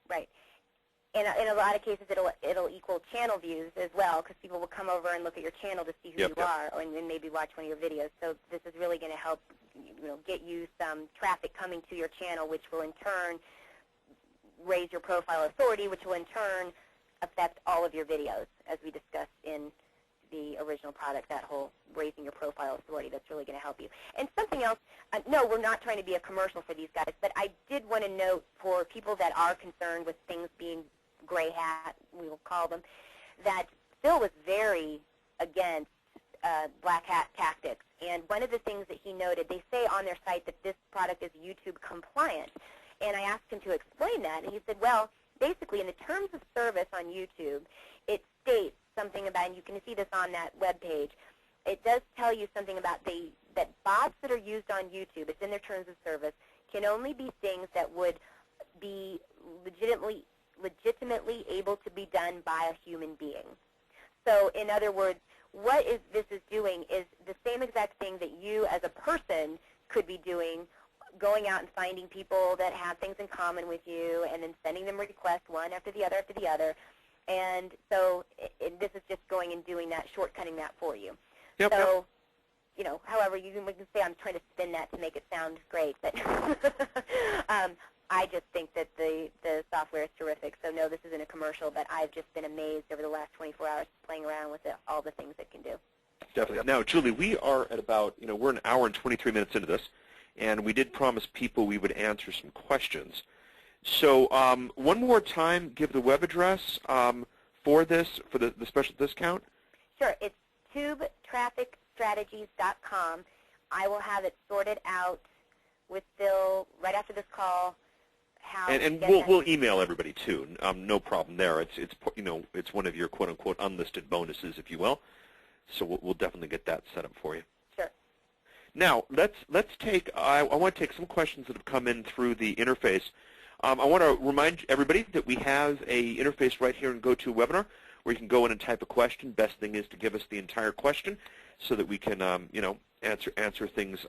Right. In a lot of cases, it'll equal channel views as well, because people will come over and look at your channel to see who you are, and then maybe watch one of your videos. So this is really going to help, you know, get you some traffic coming to your channel, which will in turn raise your profile authority, which will in turn affect all of your videos, as we discussed in the original product, that whole raising your profile authority. That's really going to help you. And something else, no, we're not trying to be a commercial for these guys, but I did want to note for people that are concerned with things being gray hat, we will call them, that Phil was very against black hat tactics. And one of the things that he noted, they say on their site that this product is YouTube compliant. And I asked him to explain that, and he said, well, basically in the terms of service on YouTube, it states something about, and you can see this on that web page, it does tell you something about that bots that are used on YouTube, it's in their terms of service, can only be things that would be legitimately able to be done by a human being. So in other words, what this is doing is the same exact thing that you as a person could be doing, going out and finding people that have things in common with you and then sending them requests one after the other. And so this is just going and doing that, shortcutting that for you. Yep, so, you know, however, we can say I'm trying to spin that to make it sound great, but I just think that the software is terrific. So, no, this isn't a commercial, but I've just been amazed over the last 24 hours playing around with it, all the things it can do. Definitely. Now, Julie, we are at about, you know, we're an hour and 23 minutes into this, and we did promise people we would answer some questions. So one more time, give the web address for this, for the special discount. Sure. It's tubetrafficstrategies.com. I will have it sorted out with Phil right after this call. And we'll email everybody too. No problem there. It's you know, it's one of your quote unquote unlisted bonuses, if you will. So we'll definitely get that set up for you. Sure. Now let's take. I want to take some questions that have come in through the interface. I want to remind everybody that we have a interface right here in GoToWebinar where you can go in and type a question. Best thing is to give us the entire question so that we can, you know, answer things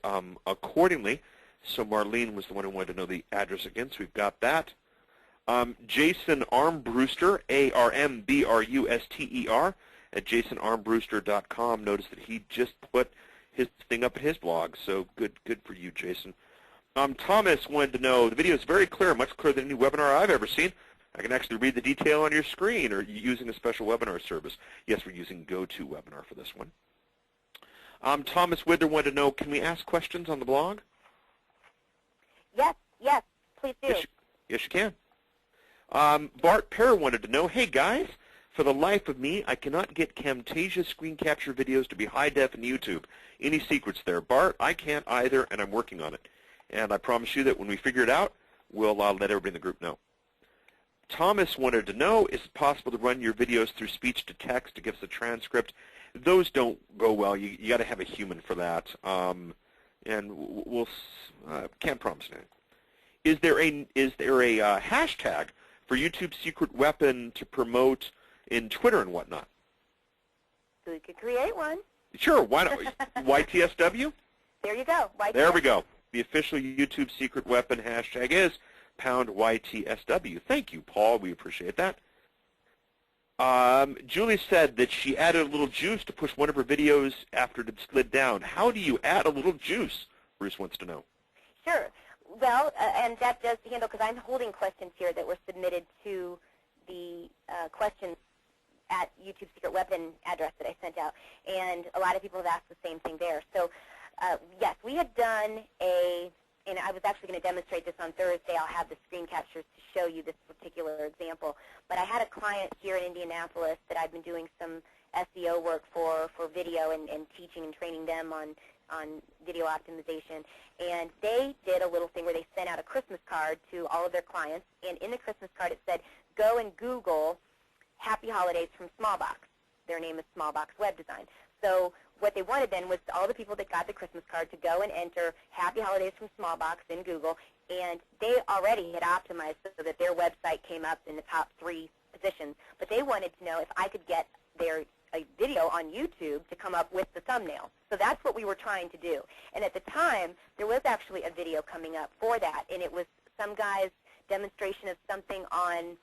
accordingly. So Marlene was the one who wanted to know the address again, so we've got that. Jason Armbruster, Armbruster, at jasonarmbruster.com. Notice that he just put his thing up in his blog, so good for you, Jason. Thomas wanted to know, the video is very clear, much clearer than any webinar I've ever seen. I can actually read the detail on your screen. Or are you using a special webinar service? Yes, we're using GoToWebinar for this one. Thomas Wither wanted to know, can we ask questions on the blog? Yes, please do. Yes, you can. Bart Perr wanted to know, hey guys, for the life of me, I cannot get Camtasia screen capture videos to be high def in YouTube. Any secrets there? Bart, I can't either, and I'm working on it. And I promise you that when we figure it out, we'll let everybody in the group know. Thomas wanted to know, is it possible to run your videos through speech to text to give us a transcript? Those don't go well. You got to have a human for that. and we'll can't promise anything. Is there a hashtag for YouTube's secret weapon to promote in Twitter and whatnot? So we could create one. Sure, why not? YTSW? There you go. YTSW. There we go. The official YouTube secret weapon hashtag is #YTSW. Thank you, Paul. We appreciate that. Julie said that she added a little juice to push one of her videos after it had slid down. How do you add a little juice? Bruce wants to know. Sure. Well, and that does handle, because I'm holding questions here that were submitted to the questions at YouTube Secret Weapon address that I sent out, and a lot of people have asked the same thing there. So, yes, we had done and I was actually going to demonstrate this on Thursday. I'll have the screen captures to show you this particular example. But I had a client here in Indianapolis that I've been doing some SEO work for video and teaching and training them on video optimization. And they did a little thing where they sent out a Christmas card to all of their clients. And in the Christmas card it said, go and Google Happy Holidays from Smallbox. Their name is Smallbox Web Design. So what they wanted then was all the people that got the Christmas card to go and enter Happy Holidays from Smallbox in Google, and they already had optimized so that their website came up in the top 3 positions. But they wanted to know if I could get a video on YouTube to come up with the thumbnail. So that's what we were trying to do. And at the time, there was actually a video coming up for that, and it was some guy's demonstration of something on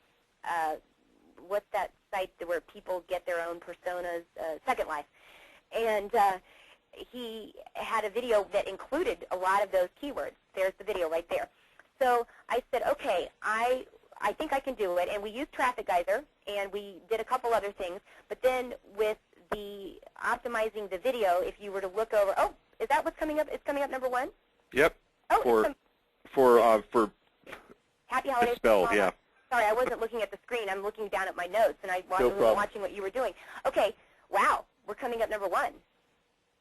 what's that site where people get their own personas, Second Life. And he had a video that included a lot of those keywords. There's the video right there. So I said, okay, I think I can do it. And we used Traffic Geyser, and we did a couple other things. But then with the optimizing the video, if you were to look over, oh, is that what's coming up? It's coming up number 1? Yep. Oh, for Happy Holidays. Spelled, yeah. Sorry, I wasn't looking at the screen. I'm looking down at my notes, and I was watching what you were doing. Okay, wow, we're coming up number 1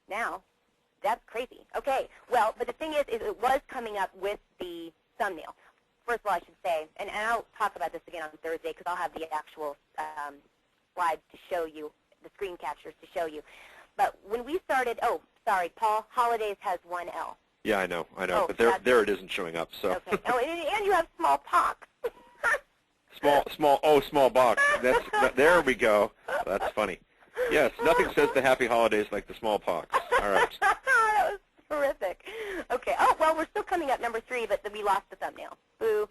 now. That's crazy. Okay, well, but the thing is it was coming up with the thumbnail. First of all, I should say, and I'll talk about this again on Thursday because I'll have the actual slides to show you, the screen captures to show you. But when we started, oh, sorry, Paul, Holidays has 1 L. Yeah, I know, Oh, but there it isn't showing up. So. Okay. Oh, and you have smallpox. Small box. There we go. That's funny. Yes, nothing says the Happy Holidays like the smallpox. All right. That was terrific. Okay. Oh, well, we're still coming up number 3, but we lost the thumbnail. Boo.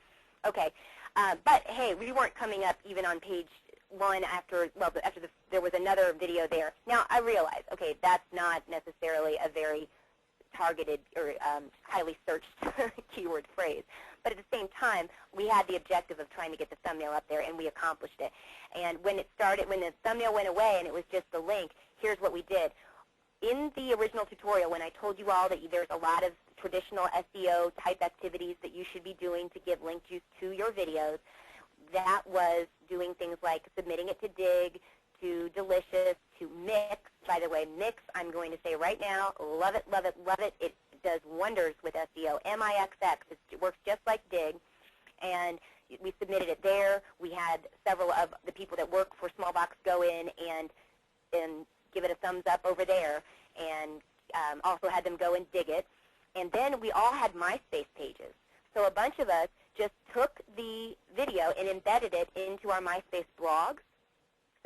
Okay. But, hey, we weren't coming up even on page 1 after there was another video there. Now, I realize, okay, that's not necessarily a very targeted or highly searched keyword phrase. But at the same time, we had the objective of trying to get the thumbnail up there, and we accomplished it. And when the thumbnail went away and it was just the link, here's what we did. In the original tutorial, when I told you all that there's a lot of traditional SEO type activities that you should be doing to give link juice to your videos, that was doing things like submitting it to Dig, to Delicious, to Mix. By the way, Mix, I'm going to say right now, love it, love it, love it. It does wonders with SEO. MIXX, it works just like Dig, and we submitted it there. We had several of the people that work for Smallbox go in and give it a thumbs up over there, and also had them go and dig it. And then we all had MySpace pages. So a bunch of us just took the video and embedded it into our MySpace blogs,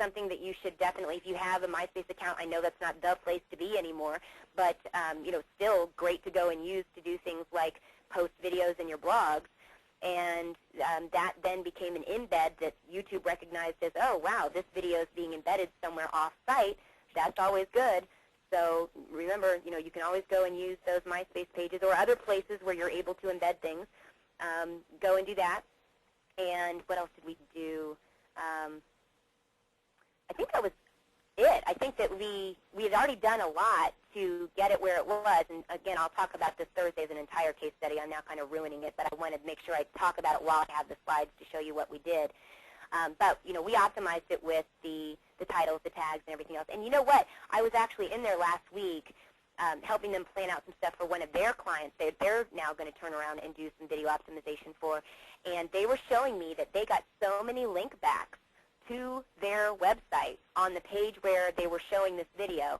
something that you should definitely, if you have a MySpace account, I know that's not the place to be anymore, but still great to go and use to do things like post videos in your blogs. And that then became an embed that YouTube recognized as, oh, wow, this video is being embedded somewhere off-site. That's always good. So remember, you can always go and use those MySpace pages or other places where you're able to embed things. Go and do that. And what else did we do? I think that was it. I think that we had already done a lot to get it where it was. And again, I'll talk about this Thursday as an entire case study. I'm now kind of ruining it, but I wanted to make sure I talk about it while I have the slides to show you what we did. But we optimized it with the titles, the tags, and everything else. And you know what? I was actually in there last week helping them plan out some stuff for one of their clients that they're now going to turn around and do some video optimization for. And they were showing me that they got so many link backs to their website on the page where they were showing this video.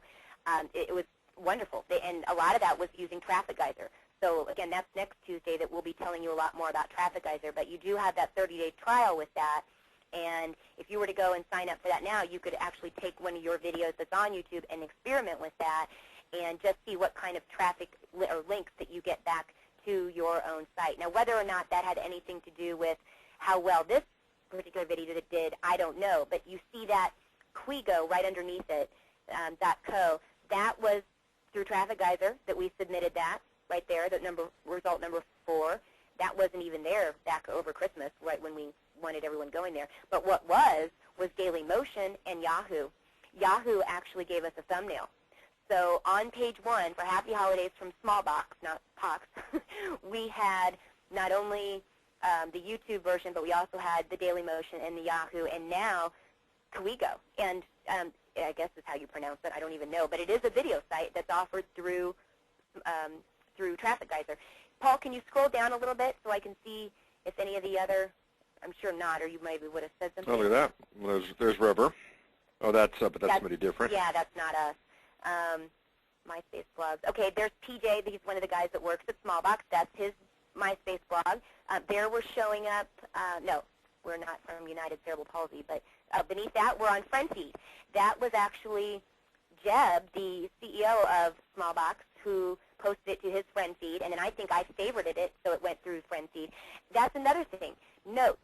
It was wonderful. And a lot of that was using Traffic Geyser. So again, that's next Tuesday that we'll be telling you a lot more about Traffic Geyser. But you do have that 30-day trial with that. And if you were to go and sign up for that now, you could actually take one of your videos that's on YouTube and experiment with that and just see what kind of traffic or links that you get back to your own site. Now, whether or not that had anything to do with how well this particular video did, I don't know. But you see that Quigo right underneath it, .co, that was through Traffic Geyser that we submitted that right there, the result number 4. That wasn't even there back over Christmas, right when we wanted everyone going there. But what was Daily Motion and Yahoo. Yahoo actually gave us a thumbnail. So on page 1 for Happy Holidays from Smallbox, not Pox, we had not only the YouTube version, but we also had the Daily Motion and the Yahoo, and now Quigo. And I guess is how you pronounce it. I don't even know. But it is a video site that's offered through Traffic Geyser. Paul, can you scroll down a little bit so I can see if any of the other, I'm sure not, or you maybe would have said something. Oh, look at that. Well, there's Rubber. Oh, that's somebody different. Yeah, that's not us. MySpace blogs. Okay, there's PJ. He's one of the guys that works at Smallbox. That's his MySpace blog. There we're showing up. No, we're not from United Cerebral Palsy, but beneath that we're on FriendFeed. That was actually Jeb, the CEO of Smallbox, who posted it to his friend feed, and then I think I favorited it, so it went through friend feed. That's another thing. Note,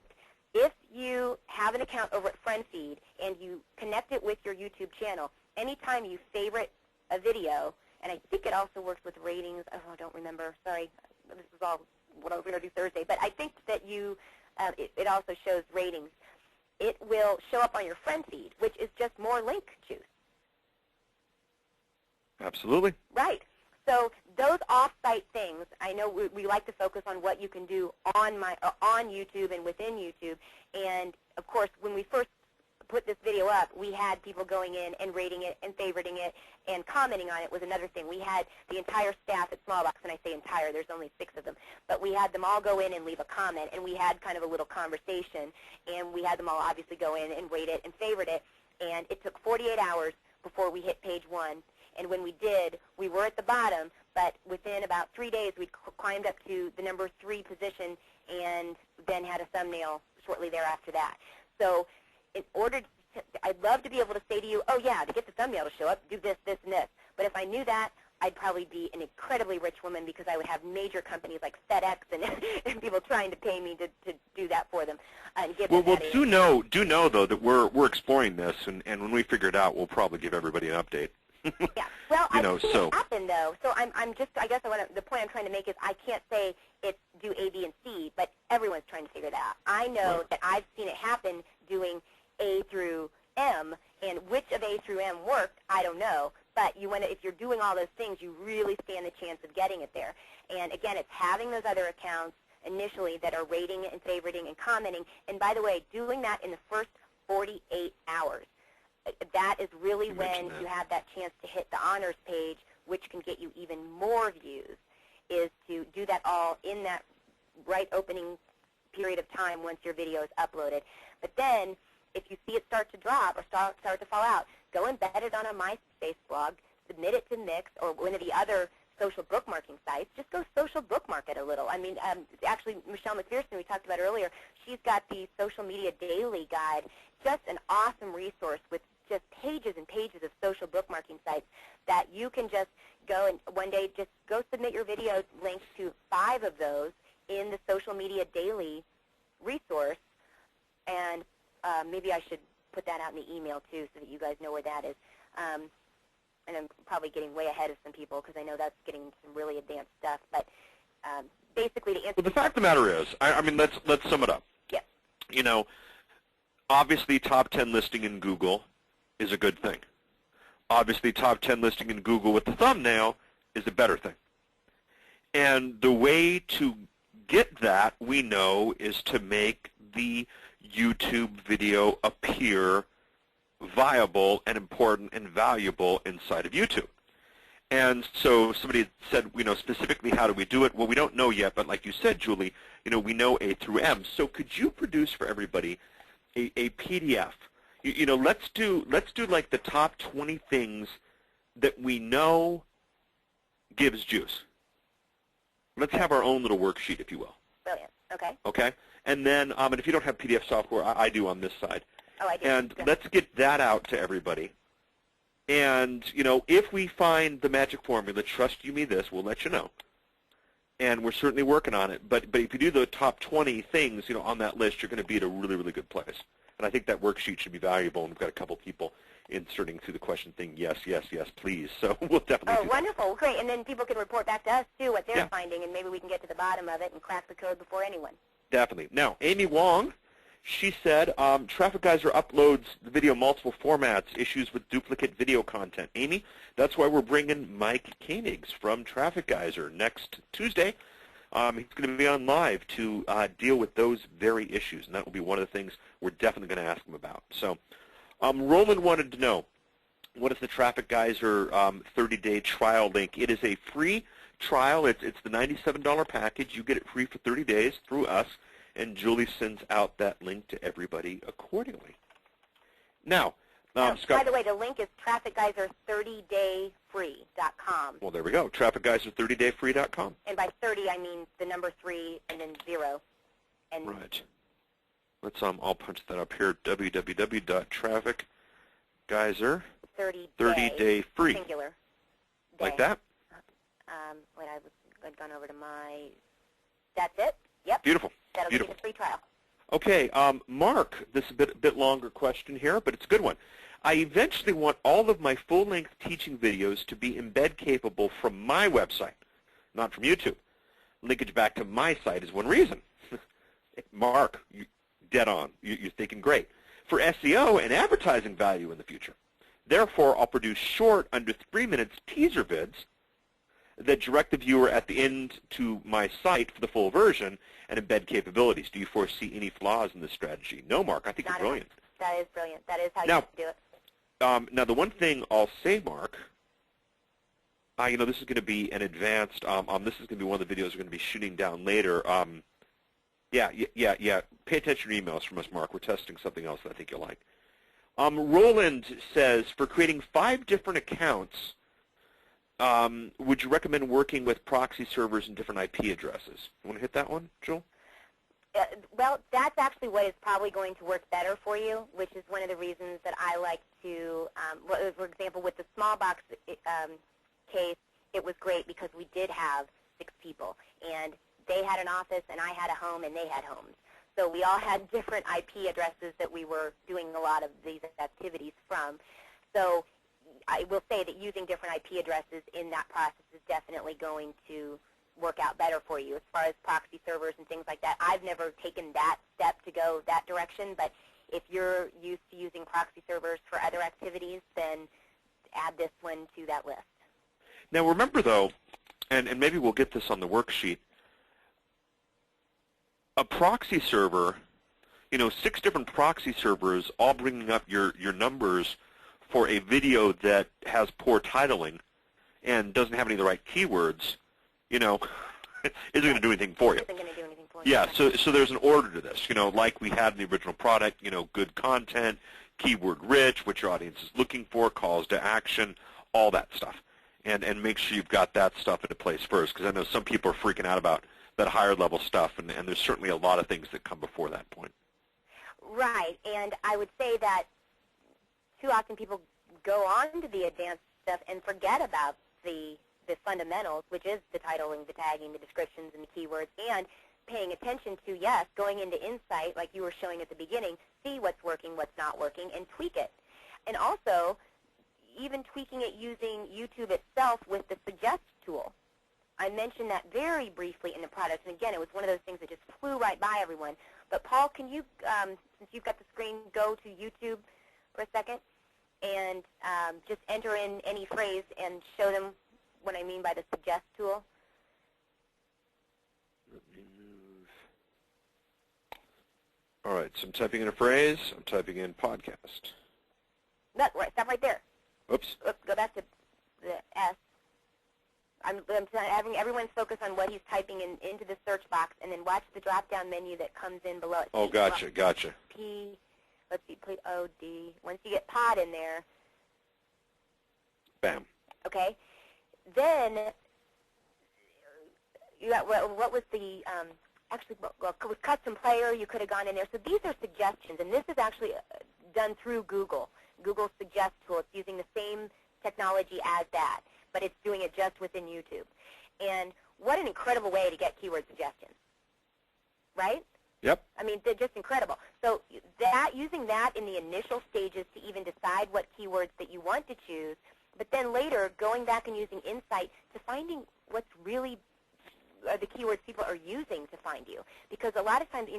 if you have an account over at friend feed and you connect it with your YouTube channel, anytime you favorite a video, and I think it also works with ratings. Oh, I don't remember. Sorry, this is all what I was going to do Thursday. But I think that you, it also shows ratings. It will show up on your friend feed, which is just more link juice. Absolutely. Right. So those off-site things, I know we like to focus on what you can do on YouTube and within YouTube. And, of course, when we first put this video up, we had people going in and rating it and favoriting it and commenting on it was another thing. We had the entire staff at Smallbox, and I say entire, there's only 6 of them, but we had them all go in and leave a comment, and we had kind of a little conversation, and we had them all obviously go in and rate it and favorite it, and it took 48 hours before we hit page 1. And when we did, we were at the bottom, but within about 3 days, we climbed up to the number 3 position and then had a thumbnail shortly thereafter that. So in order to, I'd love to be able to say to you, oh, yeah, to get the thumbnail to show up, do this, this, and this. But if I knew that, I'd probably be an incredibly rich woman because I would have major companies like FedEx and people trying to pay me to do that for them. And give them that do know, though, that we're exploring this, and when we figure it out, we'll probably give everybody an update. Yeah. Well, I've seen it happen, though. So I'm just, I guess the point I'm trying to make is I can't say it's do A, B, and C, but everyone's trying to figure that out. I know that I've seen it happen doing A through M, and which of A through M worked, I don't know. But if you're doing all those things, you really stand the chance of getting it there. And again, it's having those other accounts initially that are rating and favoriting and commenting. And by the way, doing that in the first 48 hours. That is really when you have that chance to hit the honors page, which can get you even more views, is to do that all in that right opening period of time once your video is uploaded. But then, if you see it start to drop or start to fall out, go embed it on a MySpace blog, submit it to Mix or one of the other social bookmarking sites. Just go social bookmark it a little. I mean, actually, Michelle McPherson, we talked about earlier, she's got the Social Media Daily Guide, just an awesome resource with just pages and pages of social bookmarking sites that you can just go and one day just go submit your video links to 5 of those in the Social Media Daily resource. And maybe I should put that out in the email, too, so that you guys know where that is. And I'm probably getting way ahead of some people because I know that's getting some really advanced stuff. But basically to answer... Well, the fact of the matter is, I mean, let's sum it up. Yeah. You know, obviously top 10 listing in Google is a good thing. Obviously top 10 listing in Google with the thumbnail is a better thing. And the way to get that, we know, is to make the YouTube video appear viable and important and valuable inside of YouTube. And so somebody said, you know, specifically how do we do it? Well, we don't know yet, but like you said, Julie, you know, we know A through M. So could you produce for everybody a PDF? You know, let's do like the top 20 things that we know gives juice. Let's have our own little worksheet, if you will. Brilliant. Okay. Okay? And then, and if you don't have PDF software, I do on this side. Oh, I do. And Good. let's get that out to everybody. And, you know, if we find the magic formula, trust you me this, we'll let you know. And we're certainly working on it. But if you do the top 20 things, you know, on that list, you're going to be at a really, really good place. And I think that worksheet should be valuable. And we've got a couple people inserting through the question thing, yes, yes, yes, please. So we'll definitely do wonderful. Well, great. And then people can report back to us, too, what they're Yeah. finding, and maybe we can get to the bottom of it and crack the code before anyone. Definitely. Now, Amy Wong, she said, Traffic Geyser uploads the video multiple formats, issues with duplicate video content. Amy, that's why we're bringing Mike Koenigs from Traffic Geyser next Tuesday. He's going to be on live to deal with those very issues, and that will be one of the things we're definitely going to ask him about. So Roland wanted to know, what is the Traffic Geyser 30-day trial link? It is a free trial. It's the $97 package. You get it free for 30 days through us, and Julie sends out that link to everybody accordingly. Now, Scott. By the way, the link is trafficgeyser30dayfree.com. Well, there we go. Trafficgeyser30dayfree.com. And by 30, I mean the number 3 and then 0. And right. Let's I'll punch that up here. www.trafficgeyser 30-day free. Singular. Day. Like that? Wait, I've gone over to my. That's it. Yep. Beautiful. That'll Beautiful. be the free trial. Okay, Mark, this is a bit longer question here, but it's a good one. I eventually want all of my full-length teaching videos to be embed capable from my website, not from YouTube. Linkage back to my site is one reason. Mark, you dead on. You're thinking great. For SEO and advertising value in the future. Therefore, I'll produce short, under 3 minutes teaser vids that direct the viewer at the end to my site for the full version and embed capabilities. Do you foresee any flaws in this strategy? No, Mark. I think you're brilliant. That is brilliant. That is how you have to do it. Now, the one thing I'll say, Mark, you know, this is going to be an advanced, this is going to be one of the videos we're going to be shooting down later. Yeah. Pay attention to emails from us, Mark. We're testing something else that I think you'll like. Roland says, for creating 5 different accounts, would you recommend working with proxy servers and different IP addresses? You want to hit that one, Joel? Well, that's actually what is probably going to work better for you, which is one of the reasons that I like to, for example, with the small box case, it was great because we did have 6 people, and they had an office, and I had a home, and they had homes. So we all had different IP addresses that we were doing a lot of these activities from. So I will say that using different IP addresses in that process is definitely going to work out better for you. As far as proxy servers and things like that, I've never taken that step to go that direction, but if you're used to using proxy servers for other activities, then add this one to that list. Now remember, though, and maybe we'll get this on the worksheet, a proxy server, you know, 6 different proxy servers all bringing up your numbers for a video that has poor titling and doesn't have any of the right keywords, you know, isn't going to do anything for you. Isn't going to do anything for you. Yeah, so there's an order to this, you know, like we had in the original product, you know, good content, keyword rich, what your audience is looking for, calls to action, all that stuff. And make sure you've got that stuff into place first, because I know some people are freaking out about that higher level stuff, and there's certainly a lot of things that come before that point. Right, and I would say that too often people go on to the advanced stuff and forget about the fundamentals, which is the titling, the tagging, the descriptions, and the keywords, and paying attention to, yes, going into Insight, like you were showing at the beginning, see what's working, what's not working, and tweak it. And also, even tweaking it using YouTube itself with the Suggest tool. I mentioned that very briefly in the product, and again, it was one of those things that just flew right by everyone. But Paul, can you, since you've got the screen, go to YouTube for a second and just enter in any phrase and show them what I mean by the Suggest tool? Let me move. All right, so I'm typing in a phrase. I'm typing in podcast. No, right, stop right there. Oops. Go back to the S. I'm having everyone focus on what he's typing into the search box, and then watch the drop-down menu that comes in below it. Oh, gotcha. P, let's see, O-D. Once you get pod in there. Bam. Okay. Then what was the actually, well, with Custom Player, you could have gone in there. So these are suggestions, and this is actually done through Google. Google Suggest tool. It's using the same technology as that, but it's doing it just within YouTube. And what an incredible way to get keyword suggestions, right? Yep. I mean, they're just incredible. So using that in the initial stages to even decide what keywords that you want to choose, but then later going back and using Insight to finding what's really the keywords people are using to find you. Because a lot of times,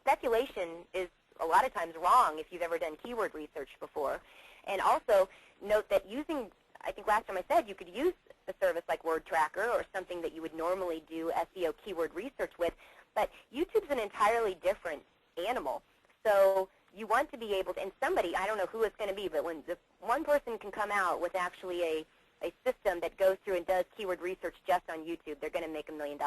speculation is a lot of times wrong if you've ever done keyword research before. And also note that using, I think last time I said, you could use a service like Word Tracker or something that you would normally do SEO keyword research with, but YouTube's an entirely different animal. So you want to be able to, and somebody, I don't know who it's going to be, but when one person can come out with actually a system that goes through and does keyword research just on YouTube, they're going to make $1 million.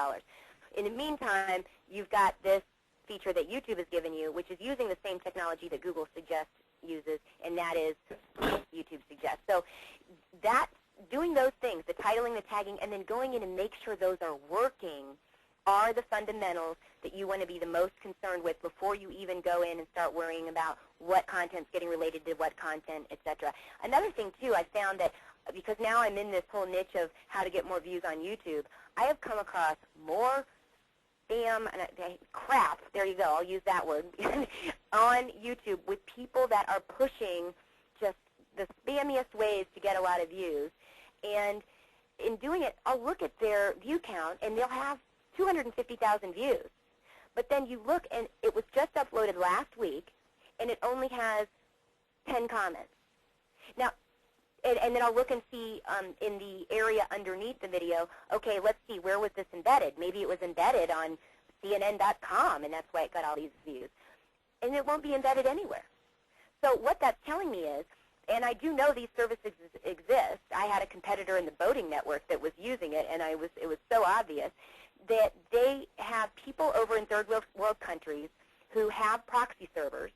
In the meantime, you've got this feature that YouTube has given you, which is using the same technology that Google Suggest uses, and that is YouTube Suggest. So doing those things, the titling, the tagging, and then going in and make sure those are working are the fundamentals that you want to be the most concerned with before you even go in and start worrying about what content's getting related to what content, etc. Another thing, too, I found that because now I'm in this whole niche of how to get more views on YouTube, I have come across more spam and crap, there you go, I'll use that word, on YouTube with people that are pushing just the spammiest ways to get a lot of views. And in doing it, I'll look at their view count, and they'll have 250,000 views. But then you look, and it was just uploaded last week, and it only has 10 comments. Now, and then I'll look and see in the area underneath the video, okay, let's see, where was this embedded? Maybe it was embedded on CNN.com, and that's why it got all these views. And it won't be embedded anywhere. So what that's telling me is, and I do know these services exist. I had a competitor in the boating network that was using it, and it was so obvious that they have people over in third world countries who have proxy servers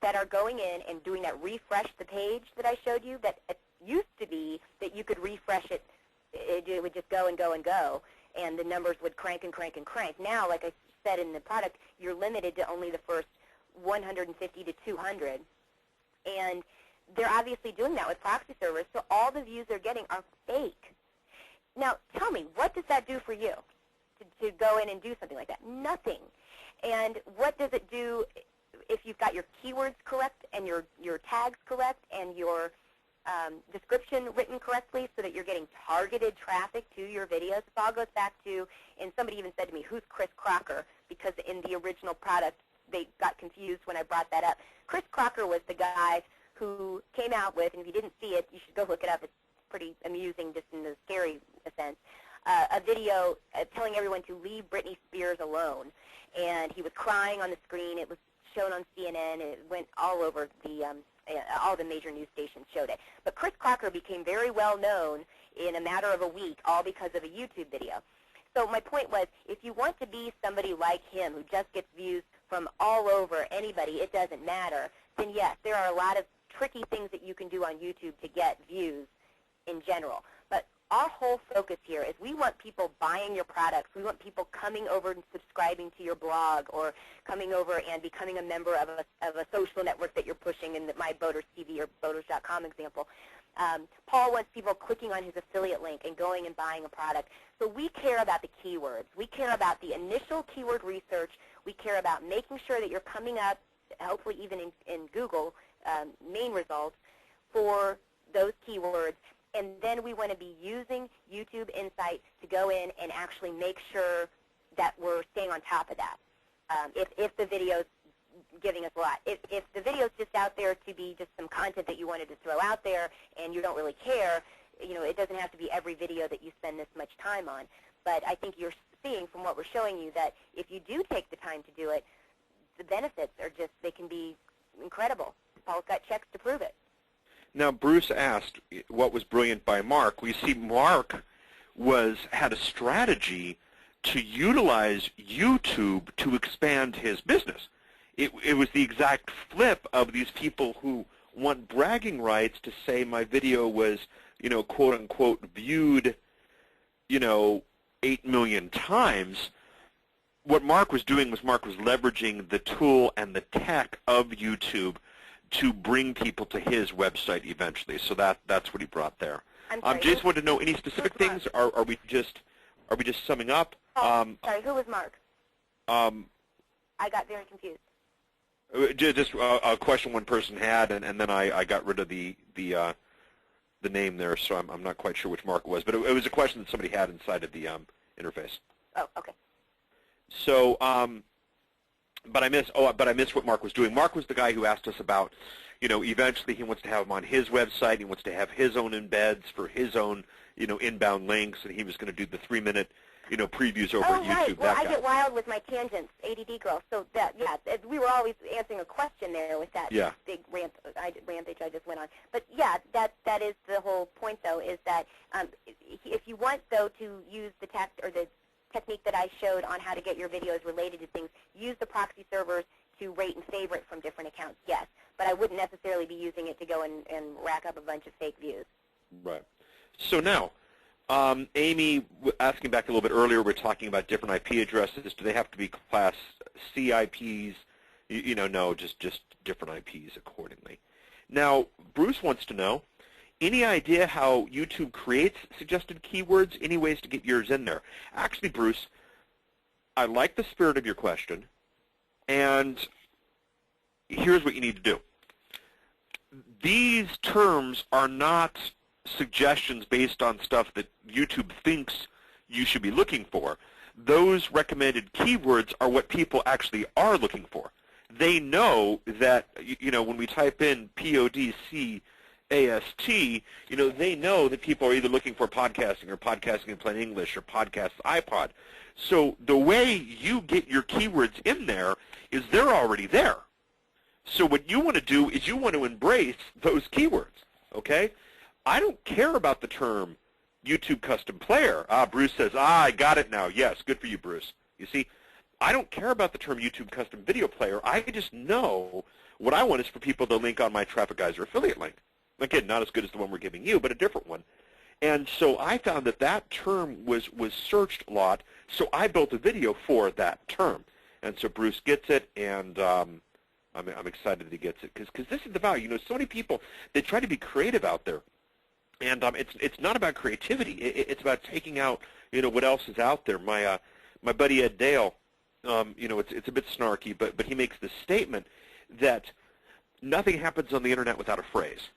that are going in and doing that refresh the page that I showed you. That it used to be that you could refresh it, it would just go and go and go, and the numbers would crank and crank and crank. Now, like I said in the product, you're limited to only the first 150 to 200, and they're obviously doing that with proxy servers, so all the views they're getting are fake. Now, tell me, what does that do for you to go in and do something like that? Nothing. And what does it do if you've got your keywords correct and your tags correct and your description written correctly so that you're getting targeted traffic to your videos? It all goes back to, and somebody even said to me, who's Chris Crocker? Because in the original product, they got confused when I brought that up. Chris Crocker was the guy who came out with, and if you didn't see it, you should go look it up. It's pretty amusing just in the scary sense, a video telling everyone to leave Britney Spears alone. And he was crying on the screen. It was shown on CNN. It went all over all the major news stations showed it. But Chris Crocker became very well known in a matter of a week, all because of a YouTube video. So my point was, if you want to be somebody like him who just gets views from all over, anybody, it doesn't matter, then yes, there are a lot of tricky things that you can do on YouTube to get views in general. But our whole focus here is we want people buying your products. We want people coming over and subscribing to your blog or coming over and becoming a member of a social network that you're pushing in my Boaters TV or Boaters.com example. Paul wants people clicking on his affiliate link and going and buying a product. So we care about the keywords. We care about the initial keyword research. We care about making sure that you're coming up, hopefully even in Google, main results for those keywords. And then we want to be using YouTube Insight to go in and actually make sure that we're staying on top of that. If the video's giving us a lot. If the video's just out there to be just some content that you wanted to throw out there and you don't really care, it doesn't have to be every video that you spend this much time on. But I think you're seeing from what we're showing you that if you do take the time to do it, the benefits are just, they can be incredible. Paul's got checks to prove it. Now, Bruce asked what was brilliant by Mark. We see Mark had a strategy to utilize YouTube to expand his business. It was the exact flip of these people who want bragging rights to say my video was, quote unquote, viewed, 8 million times, what Mark was doing was Mark was leveraging the tool and the tech of YouTube to bring people to his website eventually. So that's what he brought there. Jason wanted to know any specific things. Are we just summing up? Sorry, who was Mark? I got very confused. Just a question one person had, and then I got rid of the name there, so I'm not quite sure which Mark it was, but it was a question that somebody had inside of the interface. Oh, okay. So, but I missed what Mark was doing. Mark was the guy who asked us about, eventually he wants to have him on his website. He wants to have his own embeds for his own, inbound links, and he was going to do the 3-minute, previews over at YouTube. Right. Well, I get wild with my tangents, ADD girl. So we were always answering a question there with that big rampage I just went on. But yeah, that is the whole point, though, is that if you want, though, to use the technique that I showed on how to get your videos related to things, use the proxy servers to rate and favorite from different accounts, yes. But I wouldn't necessarily be using it to go and rack up a bunch of fake views. Right. So now, Amy, asking back a little bit earlier, we're talking about different IP addresses. Do they have to be Class C IPs? No, just different IPs accordingly. Now, Bruce wants to know, any idea how YouTube creates suggested keywords? Any ways to get yours in there? Actually, Bruce, I like the spirit of your question, and here's what you need to do. These terms are not suggestions based on stuff that YouTube thinks you should be looking for. Those recommended keywords are what people actually are looking for. They know that, when we type in PODCAST, they know that people are either looking for podcasting or podcasting in plain English or podcasts iPod. So the way you get your keywords in there is they're already there. So what you want to do is you want to embrace those keywords, okay? I don't care about the term YouTube custom player. Bruce says, I got it now. Yes, good for you, Bruce. You see, I don't care about the term YouTube custom video player. I just know what I want is for people to link on my Traffic Geyser affiliate link. Again, not as good as the one we're giving you, but a different one. And so I found that term was searched a lot, so I built a video for that term. And so Bruce gets it, and I'm excited that he gets it, because this is the value. So many people, they try to be creative out there. And it's not about creativity. It's about taking out, what else is out there. My buddy Ed Dale, it's a bit snarky, but he makes this statement that nothing happens on the internet without a phrase.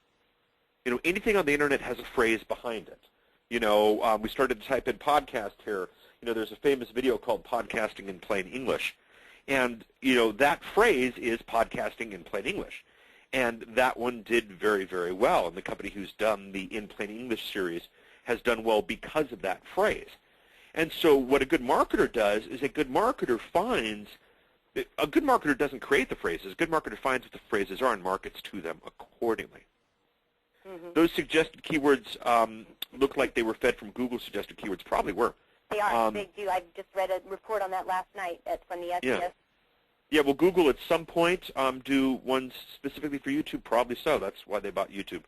Anything on the internet has a phrase behind it. We started to type in podcast here. There's a famous video called Podcasting in Plain English. And, that phrase is podcasting in plain English. And that one did very, very well. And the company who's done the In Plain English series has done well because of that phrase. And so what a good marketer does is a good marketer doesn't create the phrases. A good marketer finds what the phrases are and markets to them accordingly. Mm-hmm. Those suggested keywords look like they were fed from Google suggested keywords. Probably were. They are. They do. I just read a report on that last night from the SDS. Yeah, well, Google at some point do ones specifically for YouTube. Probably so. That's why they bought YouTube.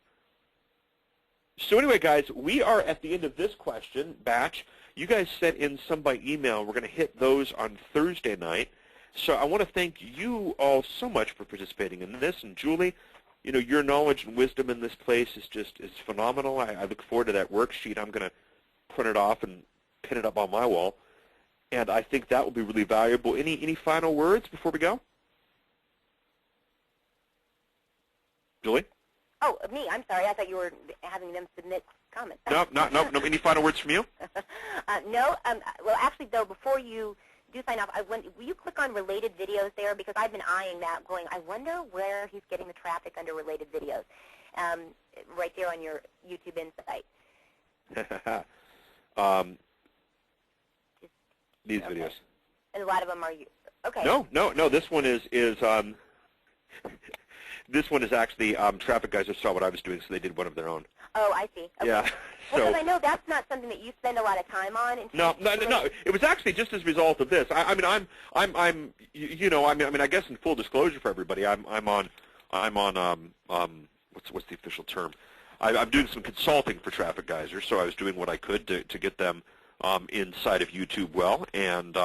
So anyway, guys, we are at the end of this question batch. You guys sent in some by email. We're going to hit those on Thursday night. So I want to thank you all so much for participating in this. And Julie, your knowledge and wisdom in this place is phenomenal. I look forward to that worksheet. I'm going to print it off and pin it up on my wall. And I think that will be really valuable. Any final words before we go? Julie? Oh, me. I'm sorry. I thought you were having them submit comments. No. Any final words from you? No. Well, actually, though, before you do sign off, will you click on related videos there? Because I've been eyeing that, going, I wonder where he's getting the traffic under related videos. Right there on your YouTube Insight. These videos. And a lot of them are okay. No. This one is this one is actually Traffic Geyser saw what I was doing, so they did one of their own. Oh, I see. Okay. Yeah. Well, because I know that's not something that you spend a lot of time on. No. It was actually just as a result of this. I guess in full disclosure for everybody, I'm on what's the official term? I'm doing some consulting for Traffic Geyser, so I was doing what I could to get them inside of YouTube well, and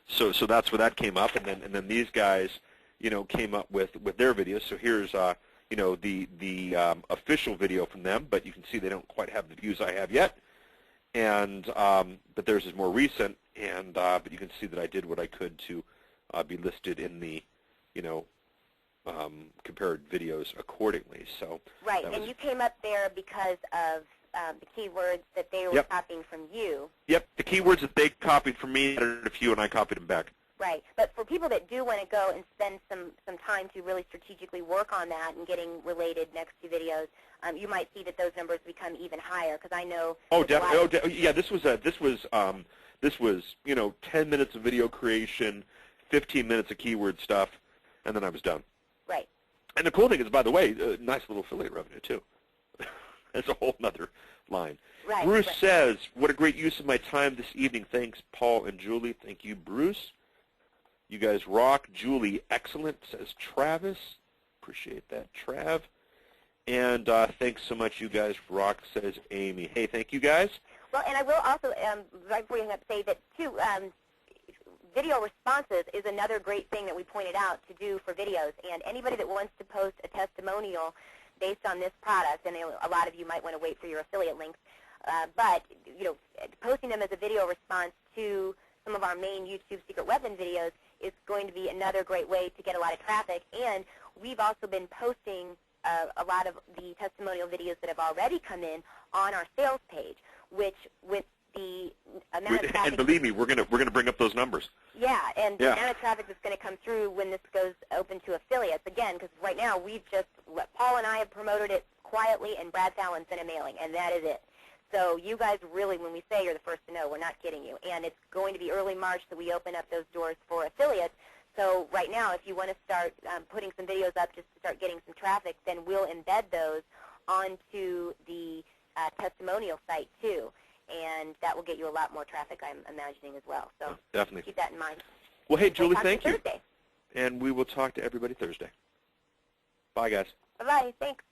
so that's where that came up, and then these guys, came up with their videos. So here's the official video from them, but you can see they don't quite have the views I have yet, and but theirs is more recent, and but you can see that I did what I could to be listed in the compared videos accordingly. So right, and you came up there because of the keywords that they were copying from you. Yep, the keywords that they copied from me, edited a few, and I copied them back. Right, but for people that do want to go and spend some time to really strategically work on that and getting related next to videos, you might see that those numbers become even higher, because I know. Oh, definitely. Oh, yeah. This was 10 minutes of video creation, 15 minutes of keyword stuff, and then I was done. Right. And the cool thing is, by the way, nice little affiliate revenue too. That's a whole nother line. Right, Bruce says, "What a great use of my time this evening. Thanks, Paul and Julie." Thank you, Bruce. You guys rock. Julie, excellent, says Travis. Appreciate that, Trav. And thanks so much, you guys rock, says Amy. Hey, thank you, guys. Well, and I will also, right before you hang up, say that, too, video responses is another great thing that we pointed out to do for videos. And anybody that wants to post a testimonial based on this product, and a lot of you might want to wait for your affiliate links, but posting them as a video response to some of our main YouTube secret weapon videos is going to be another great way to get a lot of traffic. And we've also been posting a lot of the testimonial videos that have already come in on our sales page, which with the amount of traffic. And believe me, we're gonna bring up those numbers. Yeah, and the amount of traffic that's going to come through when this goes open to affiliates. Again, because right now Paul and I have promoted it quietly, and Brad Fallon sent a mailing, and that is it. So you guys really, when we say you're the first to know, we're not kidding you. And it's going to be early March that we open up those doors for affiliates. So right now, if you want to start putting some videos up just to start getting some traffic, then we'll embed those onto the testimonial site too. And that will get you a lot more traffic, I'm imagining, as well. So definitely keep that in mind. Well, hey, Julie, thank you. Thursday. And we will talk to everybody Thursday. Bye, guys. Bye-bye. Thanks.